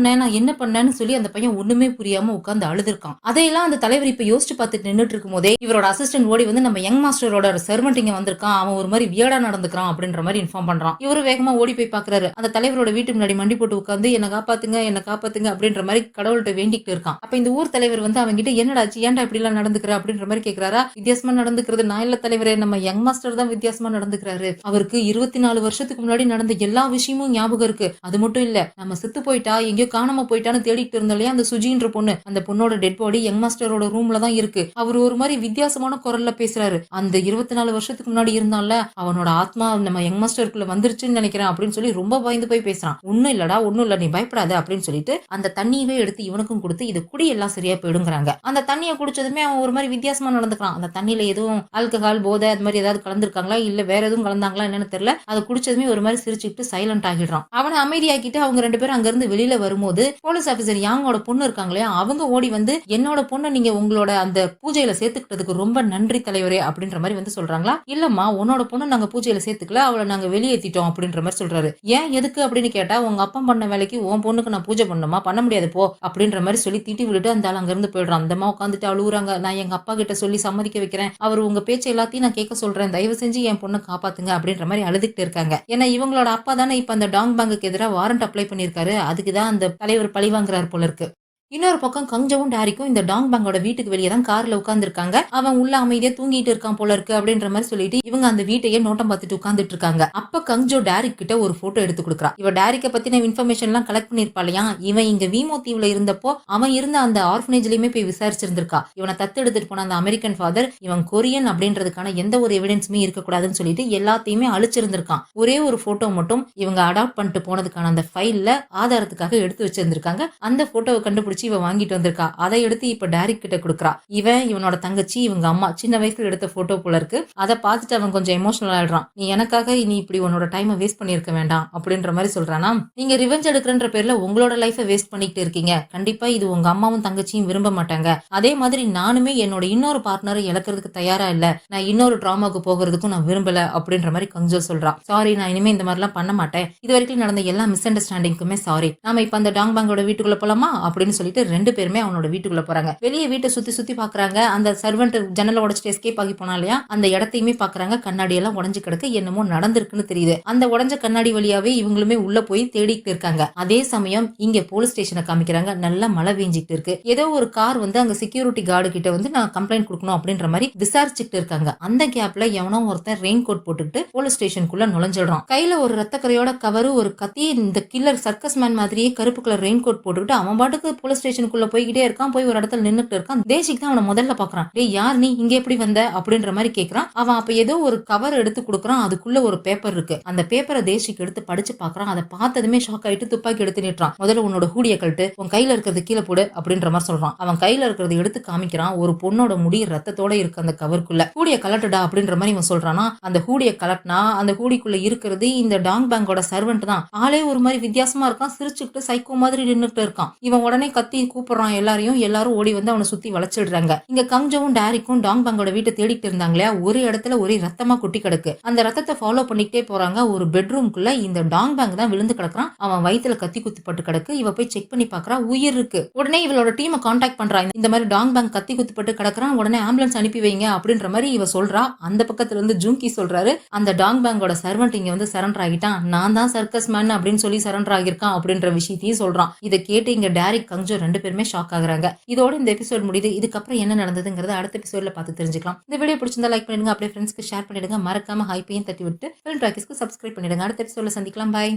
என்ன பண்ணேன்னு சொல்லி அந்த பையன் ஒண்ணுமே புரியாம உட்கார்ந்து அழுதுருக்கான். அதையெல்லாம் அந்த தலைவர் இப்ப யோசிச்சு பார்த்துட்டு நின்னுட்டு இருக்கும் போதே இவரோட அசிஸ்டன்ட் ஓடி வந்து நம்ம யங் மாஸ்டரோட சர்வெண்ட் இங்க வந்திருக்கான், அவன் ஒரு மாதிரி வியர்டா நடந்துக்கிறான் அப்படின்ற மாதிரி இன்ஃபார்ம் பண்றான். இவரு வேகமா ஓடி போய் பாக்குறாரு. அந்த தலைவரோட வீட்டு முன்னாடி மண்டி போட்டு உட்கார்ந்து என்ன காப்பாத்துங்க அப்படின்ற மாதிரி கடவுள்கிட்ட வேண்டிக்கிட்டு இருக்கான். அப்ப இந்த ஊர் தலைவர் வந்து அவங்க கிட்ட என்னடாச்சு, ஏன்டா இப்படி எல்லாம் நடந்துக்கிற அப்படின்ற மாதிரி கேக்குறாரா. வித்தியாசமா நடந்துக்கிறது நான் இல்ல தலைவரே, நம்ம யங் மாஸ்டர் தான் வித்தியாசமா நடந்துக்கிறாரு. அவருக்கு 24 வருஷத்துக்கு முன்னாடி நடந்த எல்லா விஷயமும் ஞாபகம் இருக்கு. அது மட்டும் இல்ல, நம்ம செத்து போயிட்டா எங்கேயோ காணாம போயிட்டான்னு தேடிட்டு இருந்தோம் இல்லையா அந்த சுஜின்ற பொண்ணு, அந்த பொண்ணோட டெட் பாடி யங் மாஸ்டரோட ரூம்ல தான் இருக்கு. அவர் ஒரு மாதிரி வித்தியாசமான குரல்ல பேசுறாரு. அந்த 24 வருஷத்துக்கு முன்னாடி இருந்தால அவனோட ஆத்மா நம்ம யங் மாஸ்டருக்குள்ள வந்துருச்சுன்னு நினைக்கிறேன் அப்படின்னு சொல்லி ரொம்ப பயந்து போய் பேசுறான். ஒண்ணும் இல்ல நீ பயப்படாத அப்படின்னு சொல்லிட்டு அந்த தண்ணியவே எடுத்து இவனுக்கும் கொடுத்து இது குடி எல்லாம் சரியா போயிடுங்கிறாங்க. அந்த தண்ணியை குடிச்சதுமே அவன் ஒரு மாதிரி வித்தியாசமா நடந்துக்கிறான். அந்த தண்ணியில எதுவும் ஆல்கஹால் போதை அது மாதிரி ஏதாவது கலந்துருக்காங்களா இல்ல வேற எதுவும் கலந்தாங்களா என்னன்னு தெரியல. அது குடிச்சதுமே ஒரு மாதிரி சிரிச்சுட்டு சைலண்ட் ஆகிடுறான். அவனை அமைதியாக்கிட்டு அவங்க 2 பேரும் அங்க இருந்து வெளியில வரும்போது போலீஸ் ஆபீசர் யாங்கோட பொண்ணு இருக்காங்களே அவங்க ஓடி வந்து என்னோட பொண்ணை நீங்க உங்களோட அந்த பூஜையில சேர்த்துக்கிட்டதுக்கு ரொம்ப நன்றி தலைவரே அப்படின்ற மாதிரி வந்து சொல்றாங்களா. இல்லம்மா உன்னோட பொண்ணு நாங்க பூஜையில சேர்த்துக்கல, அவளை நாங்க வெளியேற்றிட்டோம் அப்படின்ற மாதிரி சொல்றாரு. ஏன் எதுக்கு அப்படின்னு கேட்டா உங்க அப்பா பண்ண வேலைக்கு உன் பொண்ணுக்கு நான் பூஜை பண்ணணுமா, பண்ண முடியாது போ அப்படின்ற மாதிரி சொல்லி திட்டி விட்டுட்டு அந்த ஆள் அங்க இருந்து போயிடுறான். அந்தமா உட்காந்துட்டு அழுகுறாங்க. நான் எங்க அப்பா கிட்ட சொல்லி சம்மதிக்க வைக்கிறேன், அவர் உங்க பேச்சு எல்லாத்தையும் நான் கேட்க சொல்றேன், தயவு செஞ்சு என் பொண்ணை காப்பாத்துங்க அப்படின்ற மாதிரி அழுதுகிட்டு இருக்காங்க. ஏன்னா இவங்களோட அப்பா தானே இப்ப அந்த டாங் பேங்குக்கு எதிராக வாரண்ட் அப்ளை பண்ணிருக்காரு. அதுக்குதான் அந்த தலைவர் பழி வாங்குறாரு போல இருக்கு. இன்னொரு பக்கம் கங்ஜவும் டாரிக்கும் இந்த டாங் பேங்கோட வீட்டுக்கு வெளியே தான் கார்ல உட்கார்ந்து இருக்காங்க. அவன் உள்ள அமைதியா தூங்கிட்டு இருக்கான் போல இருக்கு அப்படின்ற மாதிரி சொல்லிட்டு இவங்க அந்த வீட்டையே நோட்டம் பார்த்துட்டு உட்கார்ந்துட்டு இருக்காங்க. அப்ப கங்ஜோ டாரிக் கிட்ட ஒரு போட்டோ எடுத்து கொடுக்குறா. இவ டாரிக்க பத்தின இன்ஃபர்மேஷன் எல்லாம் கலெக்ட் பண்ணிருப்பாளையா. இவன் இங்க வீமோ தீவுல இருந்தப்போ அவன் இருந்த அந்த ஆர்ஃபனேஜ்லயுமே போய் விசாரிச்சிருந்திருக்கா. இவனை தத்து எடுத்துட்டு போன அந்த அமெரிக்கன் ஃபாதர் இவன் கொரியன் அப்படின்றதுக்கான எந்த ஒரு எவிடன்ஸுமே இருக்கக்கூடாதுன்னு சொல்லிட்டு எல்லாத்தையுமே அழிச்சிருந்திருக்கான். ஒரே ஒரு போட்டோ மட்டும் இவங்க அடாப்ட் பண்ணிட்டு போனதுக்கான அந்த ஃபைல்ல ஆதாரத்துக்காக எடுத்து வச்சிருந்திருக்காங்க. அந்த போட்டோவை கண்டுபிடிச்சு இவ வாங்கிட்டு வந்திருக்கா. அதை எடுத்து இப்ப டாரிக் கிட்ட கொடுக்குறா. இவனோட தங்கச்சி இவங்க அம்மா சின்ன வயசுல எடுத்த போட்டோ போல இருக்கு. அதை பார்த்துட்டு அவன் கொஞ்சம் எமோஷனல் ஆயிடுறான். நீ எனக்காக நீ இப்படி உன்னோட டைமை வேஸ்ட் பண்ணிருக்க வேண்டாம் அப்படின்ற மாதிரி சொல்றானா. நீங்க ரிவெஞ்ச் எடுக்கிறன்ற பேர்ல உங்களோட லைஃபை வேஸ்ட் பண்ணிட்டு இருக்கீங்க. கண்டிப்பா இது உங்க அம்மாவும் தங்கச்சியும் விரும்ப மாட்டாங்க. அதே மாதிரி நானுமே என்னோட இன்னொரு பார்ட்னரை இழக்கிறதுக்கு தயாரா இல்ல. நான் இன்னொரு டிராமாவுக்கு போகிறதுக்கும் நான் விரும்பல அப்படின்ற மாதிரி கஞ்சோ சொல்றா. சாரி, நான் இனிமே இந்த மாதிரி எல்லாம் பண்ண மாட்டேன். இது வரைக்கும் நடந்த எல்லா மிஸ் அண்டர்ஸ்டாண்டிங்குமே சாரி. நாம இப்ப அந்த டாங் பேங்கோட வீட்டுக்குள்ள போலாமா அப்படின்னு சொல்லிட்டு 2 பேருமே அவனோட வீட்டுக்குள்ள போறாங்க. வெளியே வீட்டை சுத்தி சுத்தி பாக்குறாங்க. அந்த சர்வெண்ட் ஜன்னல உடைச்சிட்டு எஸ்கேப் ஆகி போனா இல்லையா, அந்த இடத்தையுமே பாக்குறாங்க. கண்ணாடி எல்லாம் உடஞ்சு கிடக்கு, என்னமோ நடந்திருக்குன்னு தெரியுது. அந்த உடஞ்ச கண்ணாடி வழியாவே இவங்களுமே உள்ள போய் தேடிட்டு இருக்காங்க. அதே சமயம் இங்க போலீஸ் ஸ்டேஷனை காமிக்கிறாங்க. நல்லா மழை பெஞ்சிட்டு இருக்கு. ஏதோ ஒரு கார் வந்து அங்க செக்யூரிட்டி கார்டு கிட்ட வந்து நான் கம்ப்ளைண்ட் கொடுக்கணும் அப்படின்ற மாதிரி விசாரிச்சுட்டு இருக்காங்க. அந்த கேப்ல எவனோ ஒருத்தன் ரெயின் கோட் போட்டுக்கிட்டு போலீஸ் ஸ்டேஷனுக்குள்ள நுழைஞ்சிடுறான். கையில ஒரு ரத்தக்கரையோட கவரு, ஒரு கத்தி, இந்த கில்லர் சர்க்கஸ் மேன் மாதிரியே கருப்பு கலர் ரெயின் கோட் போட்டுக்கிட்டு அவன் பாட்டுக்கு போலீஸ் ஸ்டேஷனுக்குள்ள போய்கிட்டே இருக்கான். போய் ஒரு இடத்துல நின்னுட்டு இருக்கான். தேசிக் தான் அவனை முதல்ல பாக்குறான். டேய் யார் நீ, இங்க எப்படி வந்த அப்படின்ற மாதிரி கேக்குறான். அவன் அப்ப ஏதோ ஒரு கவர் எடுத்து கொடுக்குறான். அதுக்குள்ள ஒரு பேப்பர் இருக்கு. அந்த பேப்பரை தேசிக் எடுத்து படிச்சு பாக்குறான். அதை பார்த்ததுமே ஷாக் ஆயிட்டு துப்பாக்கி எடுத்து நிட்டுறான். முதல்ல உன்னோட ஹூடிய கழட்டு, உன் கையில இருக்கிறது கீழே போடு அப்படின்ற மாதிரி சொல்றான். அவன் கையில இருக்கிறது எடுத்து காமிக்கிறான். ஒரு பொண்ணோட முடி ரத்தத்தோட இருக்கு அந்த கவருக்குள்ள. ஹூடிய கலட்டுடா அப்படின்ற மாதிரி இவன் சொல்றானா. அந்த ஹூடிய கலட்டினா அந்த ஹூடிக்குள்ள இருக்கிறது இந்த டாங் பேங்கோட சர்வெண்ட் தான். ஆளே ஒரு மாதிரி வித்தியாசமா இருக்கான். சிரிச்சுக்கிட்டு சைக்கோ மாதிரி நின்னுட்டு இருக்கான். இவன் உடனே கத்தி கூப்பிடுறான் எல்லாரையும். எல்லாரும் ஓடி வந்து அவனை சுத்தி வளைச்சிடுறாங்க. இங்க கங்ஜோவும் டாரிக்கும் டாங் பேங்கோட வீட்டை தேடிட்டு இருந்தாங்களே, ஒரு இடத்துல ஒரே ரத்தமா கொட்டி கிடக்கு. அந்த ரத்தத்தை ஃபாலோ பண்ணிக்கிட்டே போறாங்க. ஒரு பெட்ரூம்குள்ள இந்த டாங் பேங்க் தான் விழுந்து கிடக்குறான். அவன் வயித்துல கத்தி குத்தி பட்டு கிடக்கு. இவ போய் செக் பண்ணி பாக்குறா, உயிர் இருக்கு. உடனே இவளோட டீமை கான்டாக்ட் பண்றாங்க. இந்த மாதிரி டாங் பேங்க் கத்தி குத்தி பட்டு கிடக்குறான், உடனே ஆம்புலன்ஸ் அனுப்பி வைங்க அப்படின்ற மாதிரி இவ சொல்றா. அந்த பக்கத்துல இருந்து ஜூங்கி சொல்றாரு, அந்த டாங் பேங்கோட சர்வெண்ட் இங்க வந்து சரண்டர் ஆகிட்டான், நான் தான் சர்க்கஸ் மேன் அப்படின்னு சொல்லி சரண்டர் ஆகிருக்கான் அப்படின்ற விஷயத்தையும் சொல்றான். இதை கேட்டு இங்க டாரிக் கங்ஜோ 2 பேருமே ஷாக் ஆகுறாங்க. இதோட இந்த எபிசோட் முடியுது. இதுக்கப்புறம் என்ன நடந்ததுங்கிறத அடுத்த எபிசோட்ல பார்த்து தெரிஞ்சுக்கலாம். இந்த வீடியோ பிடிச்சிருந்தா லைக் பண்ணிடுங்க, அப்படியே ஃப்ரெண்ட்ஸ்க்கு ஷேர் பண்ணிடுங்க. மறக்காம ஹைப்பையும் தட்டி விட்டு ஃபிலிம் டாக்கீஸ்க்கு சப்ஸ்கிரைப் பண்ணிடுங்க. அடுத்த எபிசோட்ல சந்திக்கலாம். பாய்.